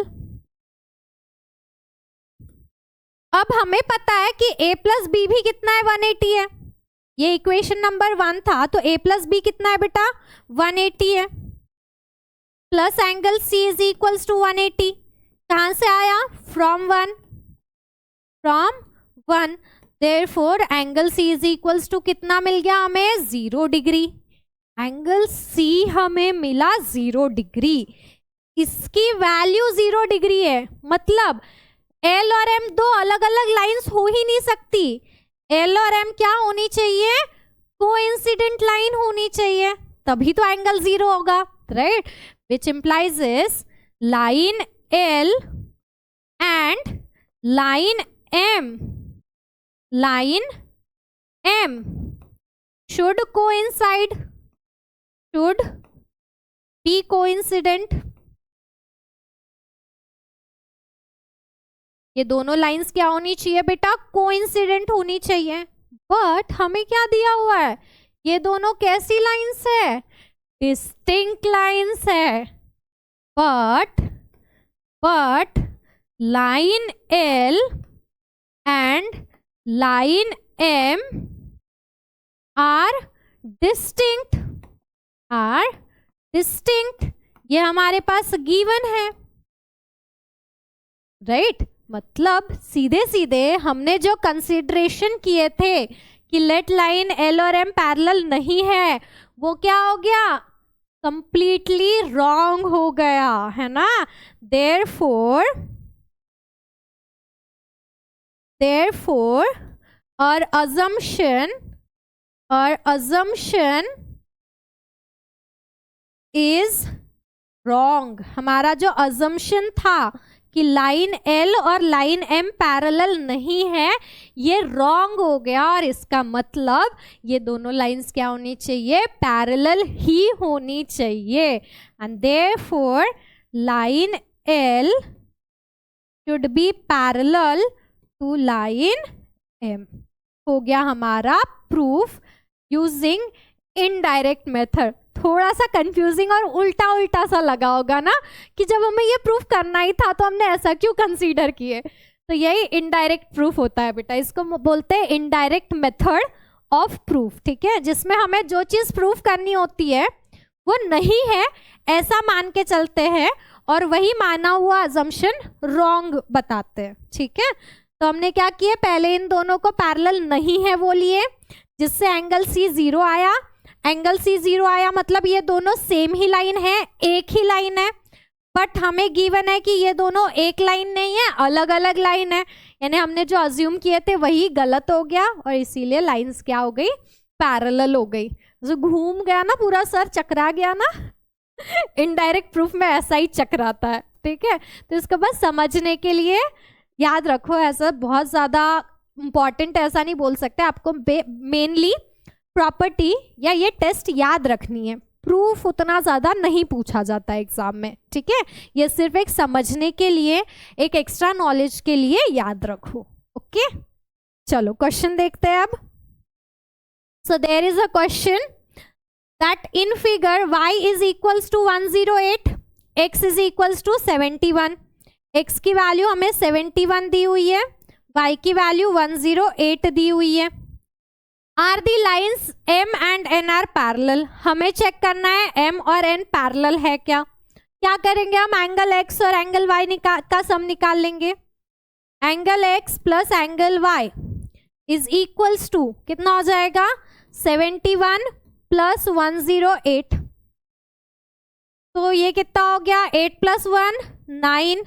अब हमें पता है कि a प्लस बी भी कितना है, 180 है, ये इक्वेशन नंबर 1 था, तो a प्लस बी कितना है बेटा, 180 है, plus angle c is equals to 180, कहां से आया, from 1, therefore angle c is equals to कितना मिल गया हमें, 0 डिग्री। एंगल c हमें मिला 0 डिग्री, इसकी वैल्यू 0 डिग्री है, मतलब L और M दो अलग अलग लाइंस हो ही नहीं सकती। L और M क्या होनी चाहिए, कोइंसिडेंट लाइन होनी चाहिए, तभी तो एंगल 0 होगा, right, which implies is line L and line M should coincide, should be coincident। ये दोनों लाइंस क्या होनी चाहिए बेटा, कोइंसिडेंट होनी चाहिए। बट हमें क्या दिया हुआ है, ये दोनों कैसी लाइंस है, डिस्टिंक्ट लाइंस है। But line L and line M are distinct, ये हमारे पास गिवन है, राइट। मतलब सीधे सीधे हमने जो कंसीडरेशन किए थे कि लेट लाइन L और M पैरेलल नहीं है, वो क्या हो गया, कंप्लीटली रॉन्ग हो गया, है ना। देयरफॉर और assumption इज रॉन्ग। हमारा जो assumption था कि लाइन L और लाइन M पैरेलल नहीं है, ये रॉन्ग हो गया, और इसका मतलब ये दोनों लाइंस क्या होनी चाहिए, पैरेलल ही होनी चाहिए, and therefore line L should be parallel to line M। हो गया हमारा प्रूफ यूजिंग इनडायरेक्ट मेथड। थोड़ा सा कंफ्यूजिंग और उल्टा उल्टा सा लगा होगा ना, कि जब हमें ये प्रूफ करना ही था तो हमने ऐसा क्यों कंसीडर किए। तो यही इनडायरेक्ट प्रूफ होता है बेटा, इसको बोलते हैं इनडायरेक्ट मेथड ऑफ प्रूफ, ठीक है, जिसमें हमें जो चीज़ प्रूफ करनी होती है वो नहीं है ऐसा मान के चलते हैं, और वही माना हुआ अजम्पशन रॉन्ग बताते हैं, ठीक है। तो हमने क्या किया, पहले इन दोनों को पैरेलल नहीं है वो लिए, जिससे एंगल सी 0 आया। एंगल सी 0 आया मतलब ये दोनों सेम ही लाइन है, एक ही लाइन है, बट हमें गिवन है कि ये दोनों एक लाइन नहीं है, अलग अलग लाइन है, यानी हमने जो अज्यूम किए थे वही गलत हो गया और इसीलिए लाइंस क्या हो गई, पैरेलल हो गई। जो घूम गया ना पूरा, सर चकरा गया ना इनडायरेक्ट प्रूफ में ऐसा ही चकराता है, ठीक है। तो इसको बस समझने के लिए याद रखो, ऐसा बहुत ज़्यादा इम्पॉर्टेंट ऐसा नहीं बोल सकते, आपको मेनली प्रॉपर्टी या ये टेस्ट याद रखनी है, प्रूफ उतना ज़्यादा नहीं पूछा जाता है एग्जाम में, ठीक है। ये सिर्फ एक समझने के लिए, एक एक्स्ट्रा नॉलेज के लिए याद रखो, ओके। चलो क्वेश्चन देखते हैं अब। So there is a question that in figure y is equals to 108, x is equals to 71, x की वैल्यू हमें 71 दी हुई है, y की वैल्यू 108 दी हुई है। Are the lines m and n are parallel, हमें चेक करना है m और n पैरेलल है क्या। क्या करेंगे हम, एंगल x और एंगल y का सम निकाल लेंगे। Angle x plus angle y is equals to कितना हो जाएगा, 71 प्लस 108, तो ये कितना हो गया, 8 प्लस 1 9,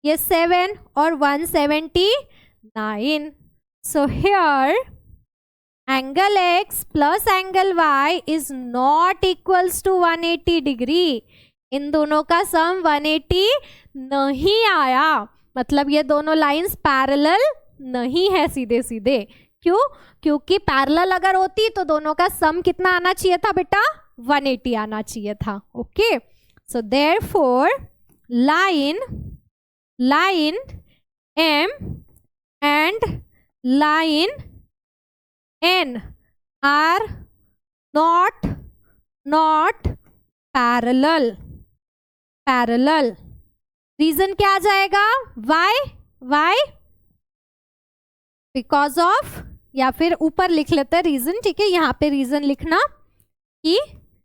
ये 7 और 179। So here angle x plus angle y is not equals to 180 degree. इन दोनों का सम 180 नहीं आया, मतलब ये दोनों लाइंस पैरेलल नहीं है सीधे सीधे। क्यों, क्योंकि पैरेलल अगर होती तो दोनों का सम कितना आना चाहिए था बेटा, 180 आना चाहिए था, okay. So therefore line m and line n are not parallel. Reason क्या आ जाएगा, why बिकॉज ऑफ, या फिर ऊपर लिख लेते हैं रीजन, ठीक है, यहाँ पे रीजन लिखना कि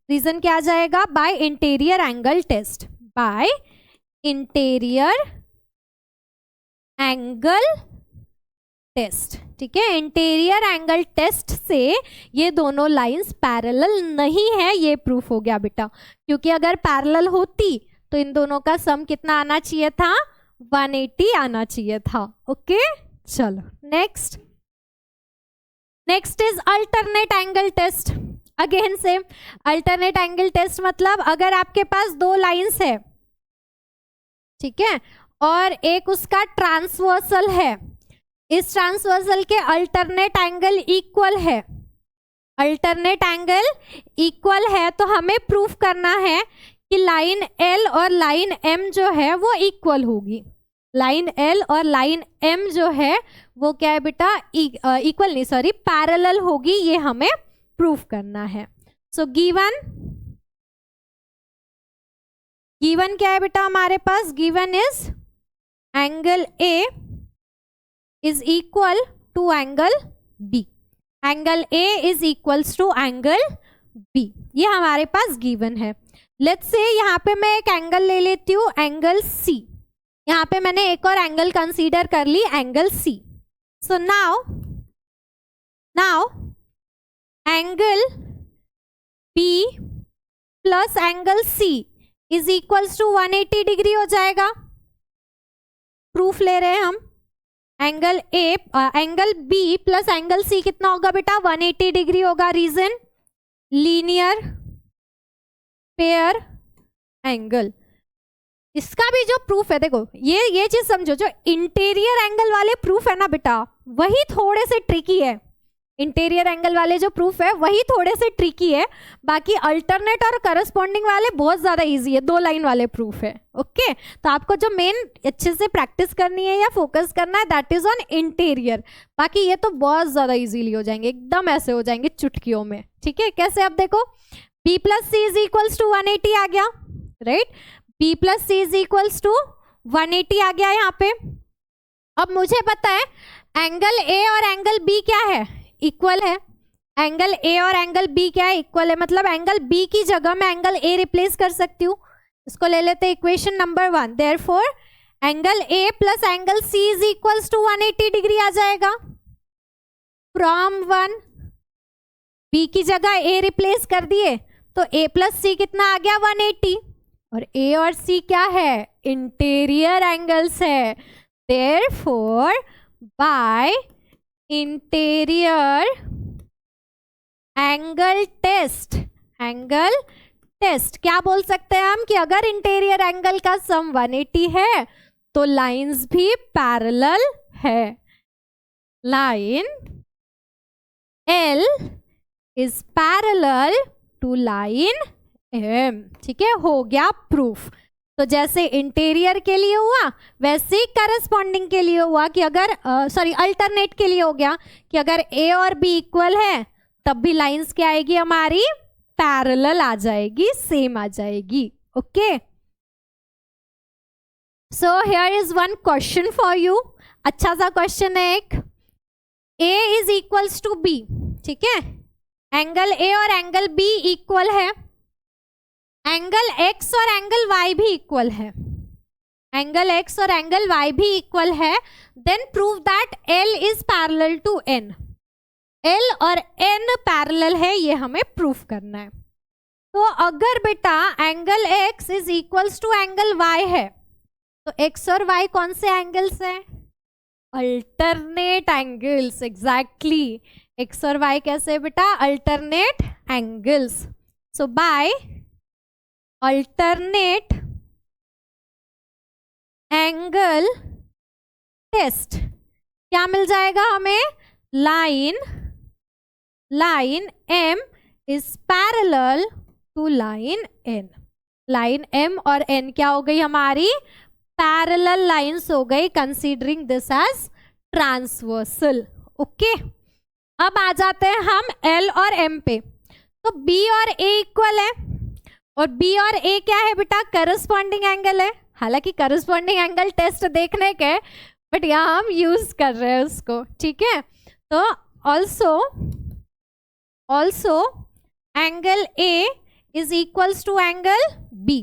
रीजन क्या आ जाएगा, by interior angle test, by interior angle test, ठीक है। इंटीरियर एंगल टेस्ट से ये दोनों लाइंस पैरेलल नहीं है, ये प्रूफ हो गया बेटा, क्योंकि अगर पैरेलल होती तो इन दोनों का सम कितना आना चाहिए था, 180 आना चाहिए था, ओके। चलो next is alternate angle test. Again same, alternate angle test मतलब अगर आपके पास दो लाइंस है, ठीक है, और एक उसका ट्रांसवर्सल है, इस ट्रांसवर्सल के अल्टरनेट एंगल इक्वल है, अल्टरनेट एंगल इक्वल है, तो हमें प्रूफ करना है कि लाइन L और लाइन M जो है वो इक्वल होगी। लाइन L और लाइन M जो है वो क्या है बेटा, इक्वल नहीं, सॉरी, पैरेलल होगी, ये हमें प्रूफ करना है। सो गिवन क्या है बेटा हमारे पास, given is angle A is equal to angle B, angle A is equals to angle B, ये हमारे पास गिवन है। लेट्स से यहाँ पे मैं एक एंगल ले लेती हूँ, एंगल C, यहाँ पे मैंने एक और एंगल कंसीडर कर ली, angle C। So now angle B plus angle C is equals to 180 degree हो जाएगा। प्रूफ ले रहे हैं हम, angle B plus angle C कितना होगा बेटा, 180 डिग्री होगा। Reason, linear pair angle. इसका भी जो प्रूफ है, देखो ये चीज समझो, जो इंटीरियर एंगल वाले प्रूफ है ना बेटा, वही थोड़े से ट्रिकी है। इंटीरियर एंगल वाले जो प्रूफ है वही थोड़े से ट्रिकी है, बाकी अल्टरनेट और करस्पॉन्डिंग वाले बहुत ज्यादा इजी है, दो लाइन वाले प्रूफ है, ओके। तो आपको जो मेन अच्छे से प्रैक्टिस करनी है या फोकस करना है, दैट इज ऑन इंटीरियर। बाकी ये तो बहुत ज्यादा इजीली हो जाएंगे, एकदम ऐसे हो जाएंगे चुटकियों में, ठीक है। कैसे, अब देखो, B plus C is equals to 180 आ गया, right, B plus C is equals to 180 आ गया यहाँ पे। अब मुझे पता है एंगल A और एंगल B क्या है, इक्वल है। एंगल A और एंगल B क्या है, इक्वल है, मतलब एंगल B की जगह मैं एंगल A रिप्लेस कर सकती हूँ। इसको ले लेते हैं equation number 1। Therefore angle A plus angle C is equals to 180 degree आ जाएगा। फ्रॉम 1 बी की जगह ए रिप्लेस कर दिए तो ए प्लस सी कितना आ गया 180, और ए और सी क्या है, इंटीरियर एंगल्स है। Therefore by interior angle test, angle test क्या बोल सकते हैं हम कि अगर इंटीरियर एंगल का सम 180 है तो लाइंस भी पैरेलल है। Line L is parallel to line M। ठीक है, हो गया प्रूफ। तो जैसे इंटीरियर के लिए हुआ वैसे ही करस्पॉन्डिंग के लिए हुआ कि अगर अल्टरनेट के लिए हो गया कि अगर A और B इक्वल है तब भी लाइंस क्या आएगी हमारी, पैरेलल आ जाएगी, सेम आ जाएगी। Okay, so here is one question for you. अच्छा सा क्वेश्चन है एक। A is equals to B, ठीक है, एंगल A और एंगल B इक्वल है, एंगल X और एंगल Y भी इक्वल है, एंगल X और एंगल Y भी इक्वल है, then prove that L is parallel to N। L और N पैरेलल है, ये हमें प्रूफ करना है। तो अगर बेटा angle X is equals to angle Y है तो X और Y कौन से एंगल्स हैं, अल्टरनेट एंगल्स। एग्जैक्टली, X और Y कैसे बेटा, alternate angles. So by alternate angle test क्या मिल जाएगा हमें, line M is parallel to line N। लाइन M और N क्या हो गई हमारी, पैरेलल लाइंस हो गई, considering this as transversal. Okay, अब आ जाते हैं हम L और M पे। तो B और A इक्वल है, और B और A क्या है बेटा, करस्पॉन्डिंग एंगल है। हालांकि करस्पॉन्डिंग एंगल टेस्ट देखने के, बट यहाँ हम यूज कर रहे हैं उसको। ठीक है, तो also angle A is equals to angle B,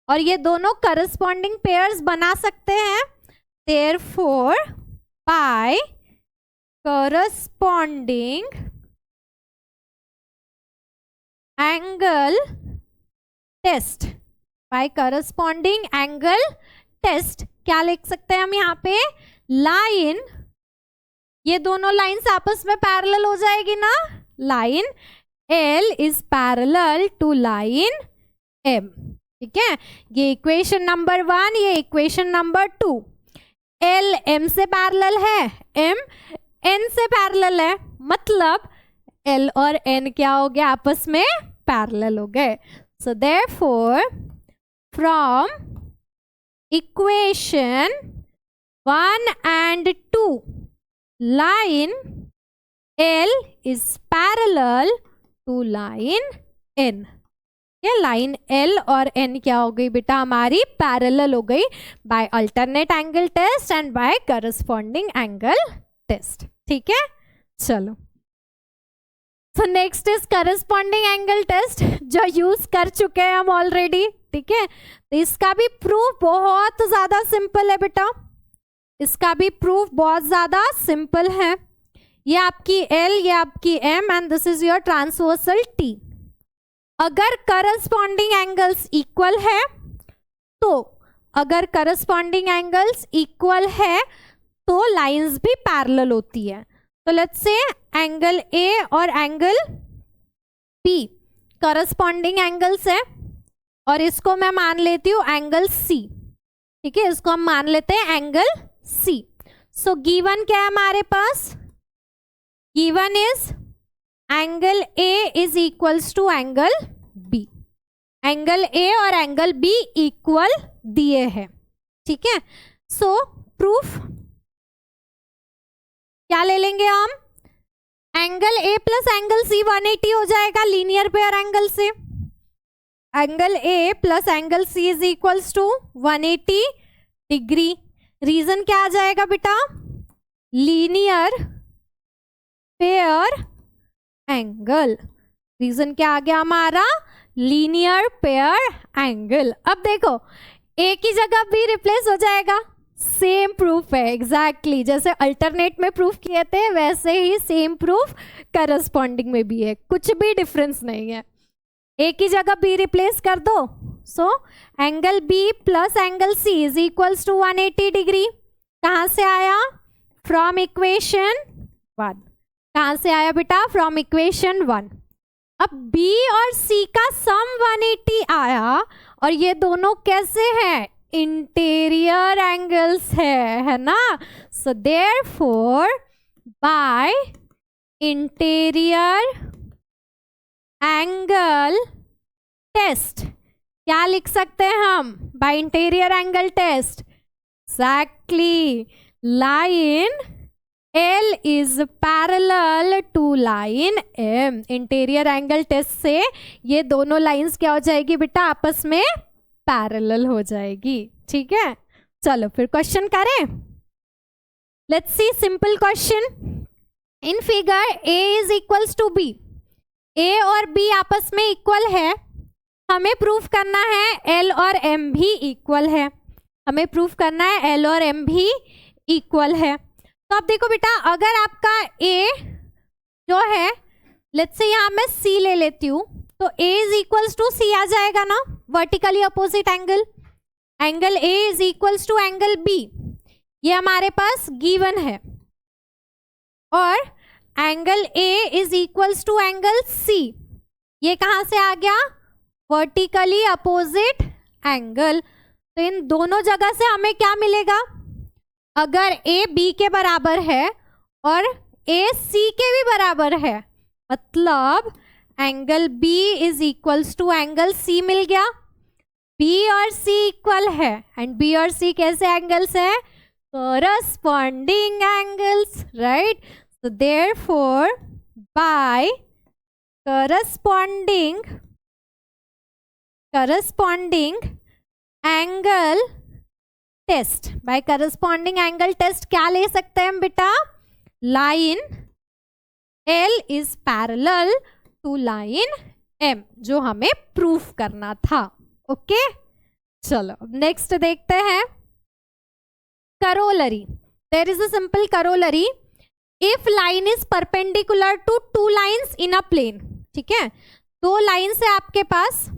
और ये दोनों करस्पॉन्डिंग पेयर्स बना सकते हैं। Therefore by corresponding angle test, by corresponding angle test क्या लिख सकते हैं हम यहाँ पे, लाइन, ये दोनों लाइंस आपस में पैरेलल हो जाएगी ना, line L is parallel to line M। ठीक है, ये इक्वेशन नंबर 1, ये इक्वेशन नंबर 2। L M से पैरेलल है, M N से पैरेलल है, मतलब L और N क्या हो गया, आपस में पैरेलल हो गए। So therefore from equation 1 and 2 line L is parallel to line N। ये लाइन L और N क्या हो गई बेटा, हमारी पैरेलल हो गई by alternate angle test and by corresponding angle test. ठीक है, चलो, so next is corresponding angle test, जो यूज कर चुके हैं हम ऑलरेडी। ठीक है, तो इसका भी प्रूफ बहुत ज्यादा सिंपल है बेटा, इसका भी प्रूफ बहुत ज्यादा सिंपल है। ये आपकी L, ये आपकी M, and this is your transversal T। अगर करस्पॉन्डिंग एंगल्स इक्वल है तो, अगर करस्पॉन्डिंग एंगल्स इक्वल है तो लाइंस भी पैरेलल होती है। तो लेट्स से एंगल A और एंगल B करस्पॉन्डिंग एंगल्स है, और इसको मैं मान लेती हूँ एंगल C। ठीक है, इसको हम मान लेते हैं एंगल C। सो गिवन क्या है हमारे पास, given is angle A is equals to angle B। Angle A और एंगल B इक्वल दिए हैं। ठीक है, सो प्रूफ क्या ले लेंगे हम, angle A plus angle C 180 हो जाएगा लीनियर पेयर एंगल से। Angle A plus angle C is equals to 180 degree. Reason क्या आ जाएगा बेटा, लीनियर पेयर एंगल। रीजन क्या आ गया हमारा, लीनियर पेयर एंगल। अब देखो ए की जगह बी रिप्लेस हो जाएगा, सेम प्रूफ है एग्जैक्टली जैसे अल्टरनेट में प्रूफ किए थे वैसे ही सेम प्रूफ करस्पॉन्डिंग में भी है, कुछ भी डिफरेंस नहीं है। ए की जगह बी रिप्लेस कर दो, so angle B plus angle C is equals to 180 degree. कहाँ से आया? From equation 1। कहाँ से आया बेटा? From equation 1। अब B और C का सम 180 आया और ये दोनों कैसे हैं? इंटीरियर एंगल्स है ना। So therefore by interior angle test क्या लिख सकते हैं हम? By interior angle test exactly line L is parallel to line M। Interior angle test से ये दोनों लाइंस क्या हो जाएगी बेटा? आपस में पैरेलल हो जाएगी। ठीक है, चलो फिर क्वेश्चन करें। Let's see simple question. In figure A is equals to B। A और B आपस में इक्वल है, हमें प्रूफ करना है L और M भी इक्वल है। हमें प्रूफ करना है L और M भी इक्वल है। तो अब देखो बेटा, अगर आपका A जो है, लेट्स से यहाँ मैं C ले लेती हूँ, तो A is equals to C आ जाएगा ना, vertically opposite angle. Angle A is equals to angle B, ये हमारे पास गिवन है। और angle A is equals to angle C, ये कहाँ से आ गया? Vertically opposite angle. तो इन दोनों जगह से हमें क्या मिलेगा? अगर A B के बराबर है और A C के भी बराबर है, मतलब angle B is equals to angle C मिल गया। B और C इक्वल है एंड B और C कैसे एंगल्स है? Corresponding angles, right. So therefore by corresponding angle test, by corresponding angle test क्या ले सकते हैं हम बेटा? Line L is parallel to line M, जो हमें प्रूफ करना था। ओके, चलो अब नेक्स्ट देखते हैं corollary. There is a simple corollary. If line is perpendicular to two lines in a plane, ठीक है, दो लाइंस है आपके पास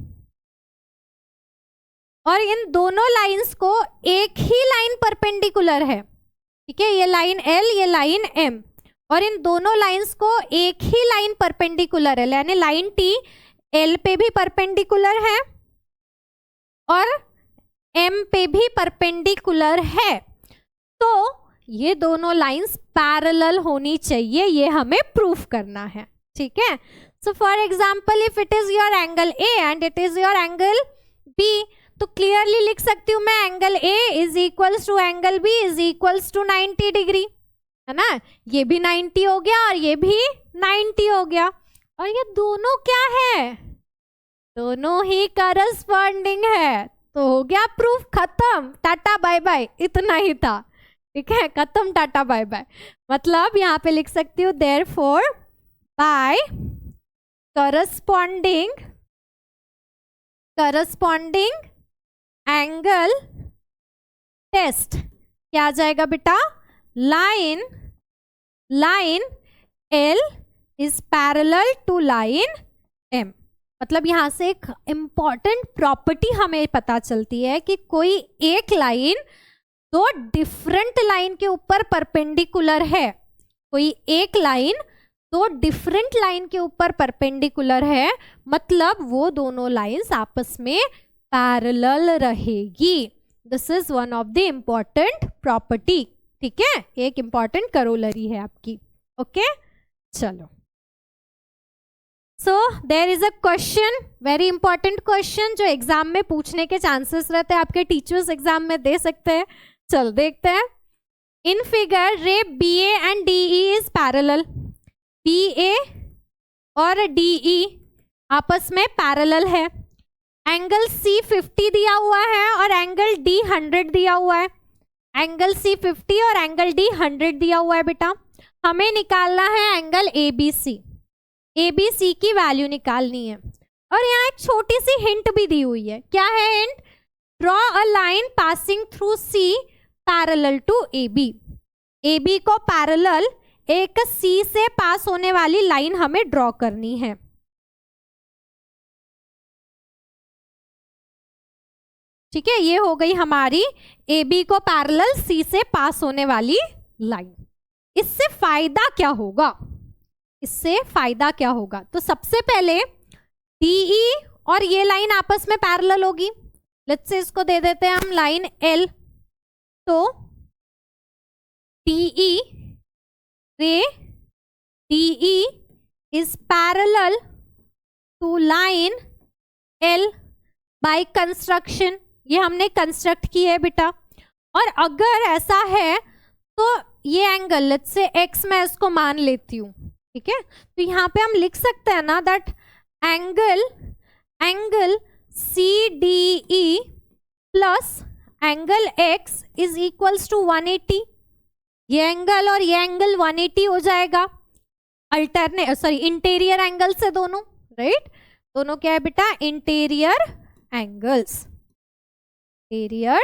और इन दोनों लाइंस को एक ही लाइन परपेंडिकुलर है, ठीक है, ये लाइन L, ये लाइन M, और इन दोनों लाइंस को एक ही लाइन परपेंडिकुलर है, यानी लाइन T L पे भी परपेंडिकुलर है और M पे भी परपेंडिकुलर है। तो ये दोनों लाइंस पैरेलल होनी चाहिए, ये हमें प्रूफ करना है। ठीक है, so for example if it is your angle A and it is your angle B, तो क्लियरली लिख सकती हूँ मैं angle A is equals to angle B is equals to 90 degree, है ना। ये भी 90 हो गया और ये भी 90 हो गया, और ये दोनों क्या है? दोनों ही करस्पॉन्डिंग है। तो हो गया प्रूफ, खत्म, टाटा बाय बाय, इतना ही था। ठीक है, खत्म, टाटा बाय बाय। मतलब यहाँ पे लिख सकती हूँ therefore by corresponding angle test क्या आ जाएगा बेटा? Line L is parallel to line M। मतलब यहाँ से एक इम्पॉर्टेंट प्रॉपर्टी हमें पता चलती है कि कोई एक लाइन दो डिफरेंट लाइन के ऊपर परपेंडिकुलर है, कोई एक लाइन दो डिफरेंट लाइन के ऊपर परपेंडिकुलर है, मतलब वो दोनों लाइंस आपस में पैरेलल रहेगी। This is one of the important property. ठीक है, एक इम्पॉर्टेंट करोलरी है आपकी। ओके, चलो, so there is a question, very important question, जो एग्जाम में पूछने के चांसेस रहते हैं, आपके टीचर्स एग्जाम में दे सकते हैं। चलो देखते हैं। इन फिगर रे BA and DE is parallel. BA और DE आपस में पैरेलल है। एंगल C 50 दिया हुआ है और एंगल D 100 दिया हुआ है। एंगल C 50 और एंगल D 100 दिया हुआ है बेटा। हमें निकालना है एंगल ABC। ABC की वैल्यू निकालनी है। और यहाँ एक छोटी सी हिंट भी दी हुई है. क्या है hint? Draw a line passing through C parallel to A B. ए बी को पैरेलल एक सी से पास होने वाली लाइन हमें ड्रॉ करनी है. ठीक है, ये हो गई हमारी ए बी को पैरेलल सी से पास होने वाली लाइन. इससे फायदा क्या होगा? इससे फायदा क्या होगा? तो सबसे पहले डीई और ये लाइन आपस में पैरेलल होगी. लेट्स से इसको दे देते हैं हम लाइन एल. तो DE ray DE is parallel to line L by construction. ये हमने कंस्ट्रक्ट की है बेटा. और अगर ऐसा है तो ये एंगल लेट्स से एक्स मैं इसको मान लेती हूँ. ठीक है, तो यहाँ पे हम लिख सकते हैं ना that angle C D E plus angle X is equals to 180. ये एंगल और ये एंगल 180 हो जाएगा. इंटीरियर एंगल से दोनों, राइट? दोनों क्या है बेटा? Interior angles. इंटीरियर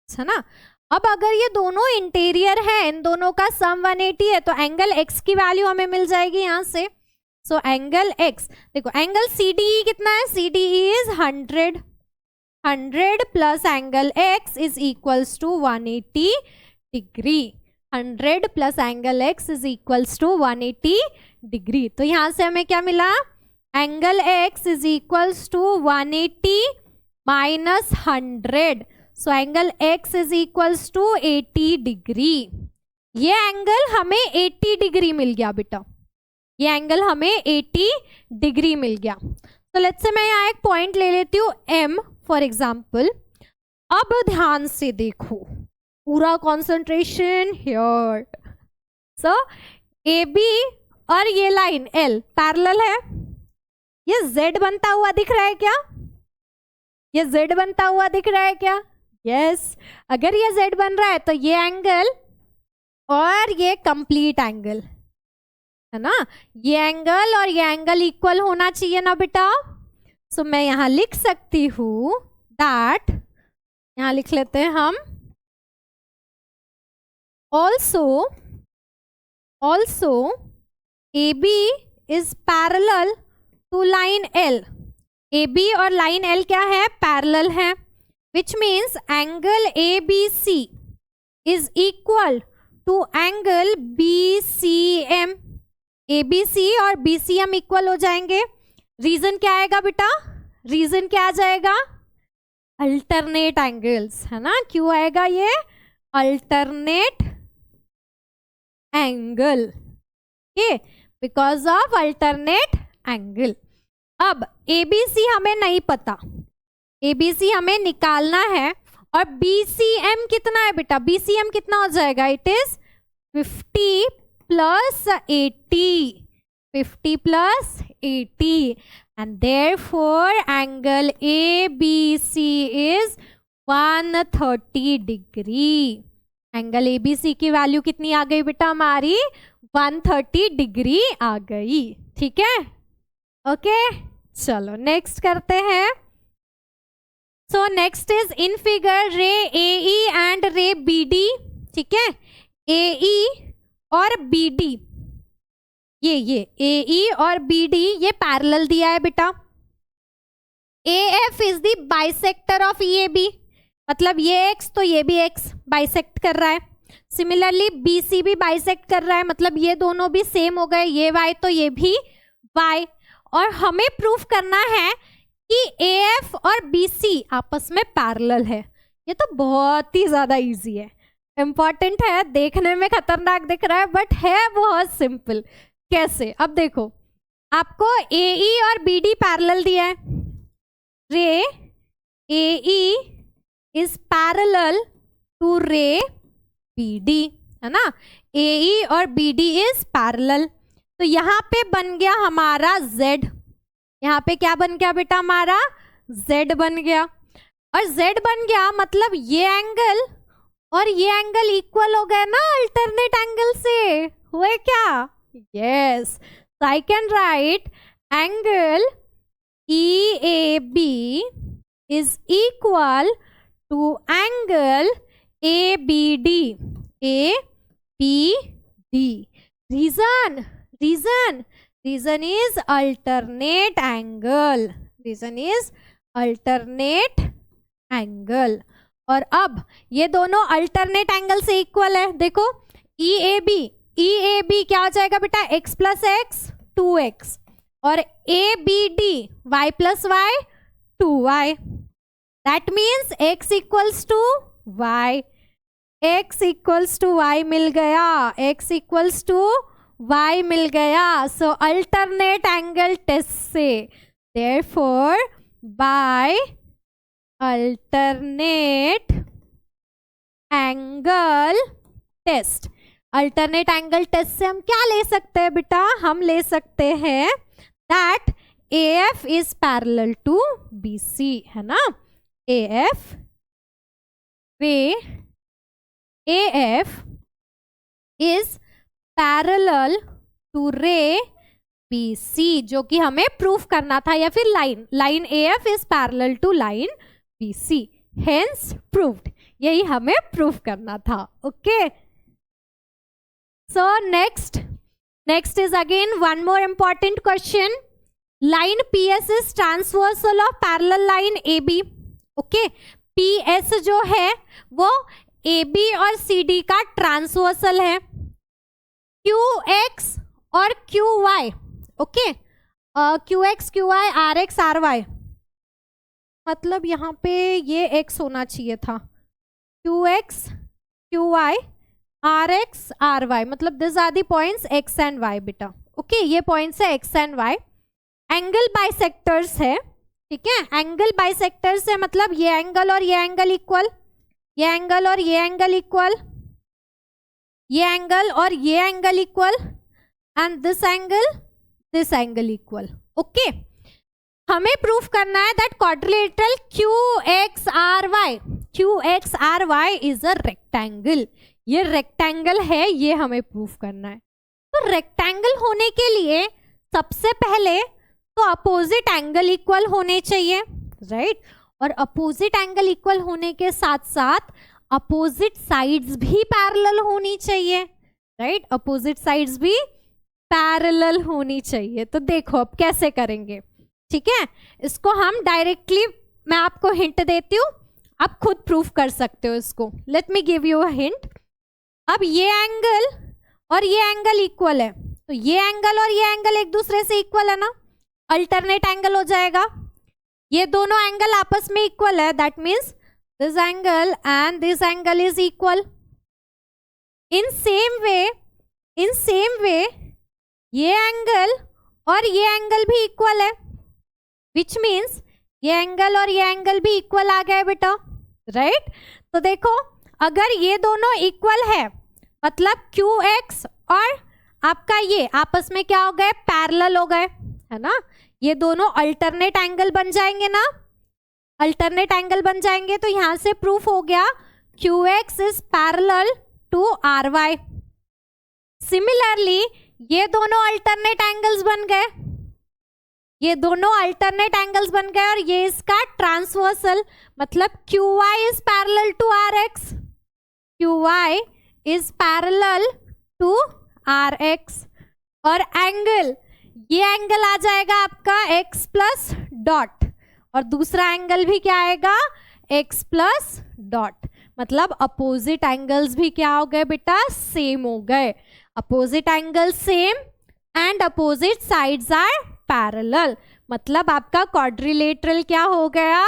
है ना. अब अगर ये दोनों इंटीरियर है, इन दोनों का सम 180 है, तो एंगल x की वैल्यू हमें मिल जाएगी यहाँ से. सो एंगल x, देखो एंगल CDE कितना है? CDE is 100 plus angle x is equals to 180 degree. 100 plus angle x is equals to 180 degree. तो यहाँ से हमें क्या मिला? Angle x is equals to 180 minus 100. So angle x is equals to 80 degree. ये angle हमें 80 डिग्री मिल गया बेटा. ये एंगल हमें 80 डिग्री मिल गया. तो लेट्स से मैं यहाँ एक पॉइंट ले लेती हूँ m फॉर एग्जाम्पल. अब ध्यान से देखो, पूरा concentration here. So A B और ये लाइन L पैरेलल है. ये Z बनता हुआ दिख रहा है क्या? ये Z बनता हुआ दिख रहा है क्या? यस. अगर ये Z बन रहा है तो ये एंगल और ये कंप्लीट एंगल है ना. ये एंगल और ये एंगल इक्वल होना चाहिए ना बेटा. सो मैं यहाँ लिख सकती हूँ दैट, यहाँ लिख लेते हैं हम, also AB is parallel to line L. AB और लाइन L क्या है? पैरेलल है. which means angle ABC is equal to angle BCM. ABC और BCM इक्वल हो जाएंगे. रीजन क्या आएगा बेटा? रीजन क्या आ जाएगा? अल्टरनेट एंगल्स है ना. क्यों आएगा ये? Alternate angle. Okay, because of alternate angle. अब ABC हमें नहीं पता, ABC हमें निकालना है. और BCM कितना है बेटा? BCM कितना हो जाएगा? It is 50 plus 80. 50 plus 80 and therefore angle ABC is 130 degree. Angle ABC की वैल्यू कितनी आ गई बेटा? हमारी 130 डिग्री आ गई. ठीक है, ओके. चलो नेक्स्ट करते हैं. सो नेक्स्ट इज इन फिगर रे AE एंड रे BD. ठीक है, AE और BD, ये AE और BD ये पैरेलल दिया है बेटा. AF is the bisector of EAB, मतलब ये x तो ये भी x बाइसेक्ट कर रहा है. सिमिलरली BC भी बाइसेक्ट कर रहा है, मतलब ये दोनों भी सेम हो गए. ये y तो ये भी y. और हमें प्रूफ करना है कि AF और BC आपस में पैरेलल है. ये तो बहुत ही ज्यादा इजी है, इंपॉर्टेंट है, देखने में खतरनाक दिख रहा है बट है बहुत सिंपल. कैसे? अब देखो, आपको AE और BD पैरेलल दिया है. रे AE इज पैरेलल टू रे BD है ना. AE और BD इज पैरेलल. तो यहाँ पे बन गया हमारा Z. यहाँ पे क्या बन गया बेटा? हमारा Z बन गया. और Z बन गया मतलब ये एंगल और ये एंगल इक्वल हो गए ना अल्टरनेट एंगल से. हुए क्या? Yes. So I can write angle EAB is equal to angle ABD. ABD. Reason is alternate angle. Reason is alternate angle. और अब ये दोनों अल्टरनेट एंगल से इक्वल है. देखो EAB क्या हो जाएगा बेटा? x प्लस एक्स 2x और ABD y plus y 2y. That means x equals to y. x equals to y मिल गया. x इक्वल्स टू y मिल गया. सो अल्टरनेट एंगल टेस्ट से, therefore by alternate angle test. Alternate angle test से हम क्या ले सकते हैं बेटा? हम ले सकते हैं that AF is parallel to BC, है ना? AF is parallel to ray BC, जो कि हमें प्रूफ करना था, या फिर line AF is parallel to line BC, hence proved. यही हमें प्रूफ करना था. Okay, so next is again one more important question. Line PS is transversal of parallel line AB. Okay, PS जो है वो AB और CD का transversal है. QX और QY. Okay, QX QY RX RY, मतलब यहाँ पे ये x होना चाहिए था. QX QY RX RY, मतलब this are the points x and y बेटा. ओके, ये पॉइंट्स है x and y. Angle bisectors है. ठीक है, एंगल बाइसेक्टर्स है, मतलब ये एंगल और ये एंगल इक्वल, ये एंगल और ये एंगल इक्वल, ये एंगल और ये angle equal, and this angle equal. Okay, हमें प्रूफ करना है that quadrilateral QXRY is a rectangle. ये रेक्टेंगल है, ये हमें प्रूफ करना है. तो रेक्टेंगल होने के लिए सबसे पहले तो अपोजिट एंगल इक्वल होने चाहिए, राइट? और अपोजिट एंगल इक्वल होने के साथ साथ अपोजिट साइड्स भी पैरेलल होनी चाहिए, राइट? अपोजिट साइड्स भी पैरेलल होनी चाहिए. तो देखो अब कैसे करेंगे. ठीक है, इसको हम डायरेक्टली, मैं आपको हिंट देती हूँ, आप खुद प्रूफ कर सकते हो इसको. Let me give you a hint. अब ये एंगल और ये एंगल इक्वल है, तो ये एंगल और ये एंगल एक दूसरे से इक्वल है ना, अल्टरनेट एंगल हो जाएगा. ये दोनों एंगल आपस में इक्वल है, that means this angle and this angle is equal. In same way ये एंगल और ये एंगल भी इक्वल है, विच मीन्स ये एंगल और ये एंगल भी इक्वल आ गए बेटा, राइट? तो देखो, अगर ये दोनों इक्वल है, मतलब QX और आपका ये आपस में क्या हो गए? पैरेलल हो गए, है ना? ये दोनों अल्टरनेट एंगल बन जाएंगे ना, अल्टरनेट एंगल बन जाएंगे. तो यहां से प्रूफ हो गया QX is parallel to RY. Similarly ये दोनों अल्टरनेट एंगल्स बन गए, ये दोनों अल्टरनेट एंगल्स बन गए, और ये इसका ट्रांसवर्सल, मतलब QY is parallel to RX, QY is parallel to RX. और एंगल, ये एंगल आ जाएगा आपका x प्लस डॉट, और दूसरा एंगल भी क्या आएगा? x plus dot. मतलब अपोजिट एंगल्स भी क्या हो गए बेटा? सेम हो गए. Opposite angle same and opposite sides are parallel, मतलब आपका क्वाड्रिलेटरल क्या हो गया?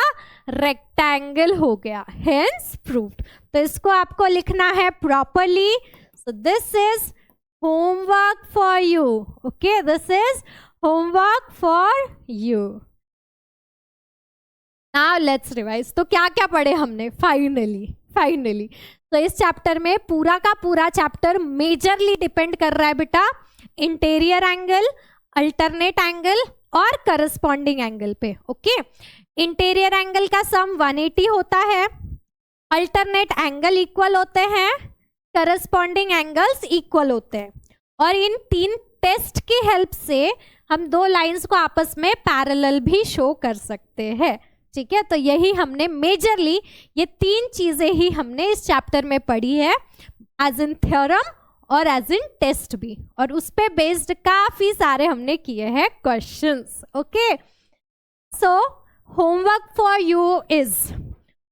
रेक्टेंगल हो गया, हेंस प्रूव्ड. तो इसको आपको लिखना है properly. So this is homework for you. Okay, this is homework for you. Now let's revise. तो क्या क्या पढ़े हमने फाइनली तो इस चैप्टर में पूरा का पूरा चैप्टर मेजरली डिपेंड कर रहा है बेटा इंटीरियर एंगल, अल्टरनेट एंगल और करस्पॉन्डिंग एंगल पे. ओके, इंटीरियर एंगल का सम 180 होता है, अल्टरनेट एंगल इक्वल होते हैं, करस्पॉन्डिंग एंगल्स इक्वल होते हैं, और इन तीन टेस्ट की हेल्प से हम दो लाइंस को आपस में पैरेलल भी शो कर सकते हैं, ठीक है। तो यही हमने मेजरली ये तीन चीजें ही हमने इस चैप्टर में पढ़ी है, एज इन थ्योरम और एज इन टेस्ट भी, और उस पे बेस्ड काफी सारे हमने किए हैं questions. Okay, so homework for you is,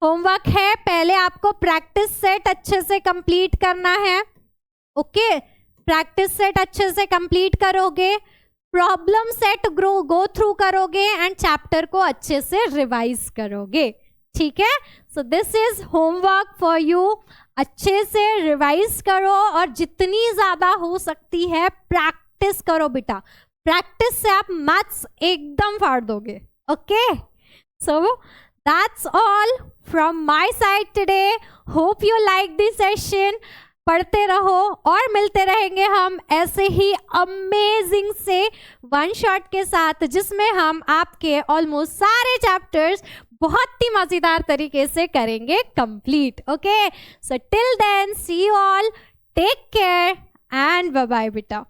homework है पहले आपको प्रैक्टिस सेट अच्छे से कंप्लीट करना है। ओके, प्रैक्टिस सेट अच्छे से कंप्लीट करोगे, प्रॉब्लम सेट गो थ्रू करोगे एंड चैप्टर को अच्छे से रिवाइज करोगे, ठीक है। सो this is homework for you. अच्छे से रिवाइज करो और जितनी ज्यादा हो सकती है प्रैक्टिस करो बेटा, प्रैक्टिस से आप मैथ्स एकदम फाड़ दोगे। Okay, so that's all from my side today. Hope you like this session. पढ़ते रहो और मिलते रहेंगे हम ऐसे ही अमेजिंग से वन शॉट के साथ, जिसमें हम आपके ऑलमोस्ट सारे चैप्टर्स बहुत ही मजेदार तरीके से करेंगे complete. Okay, so till then see you all, take care and bye bye बेटा।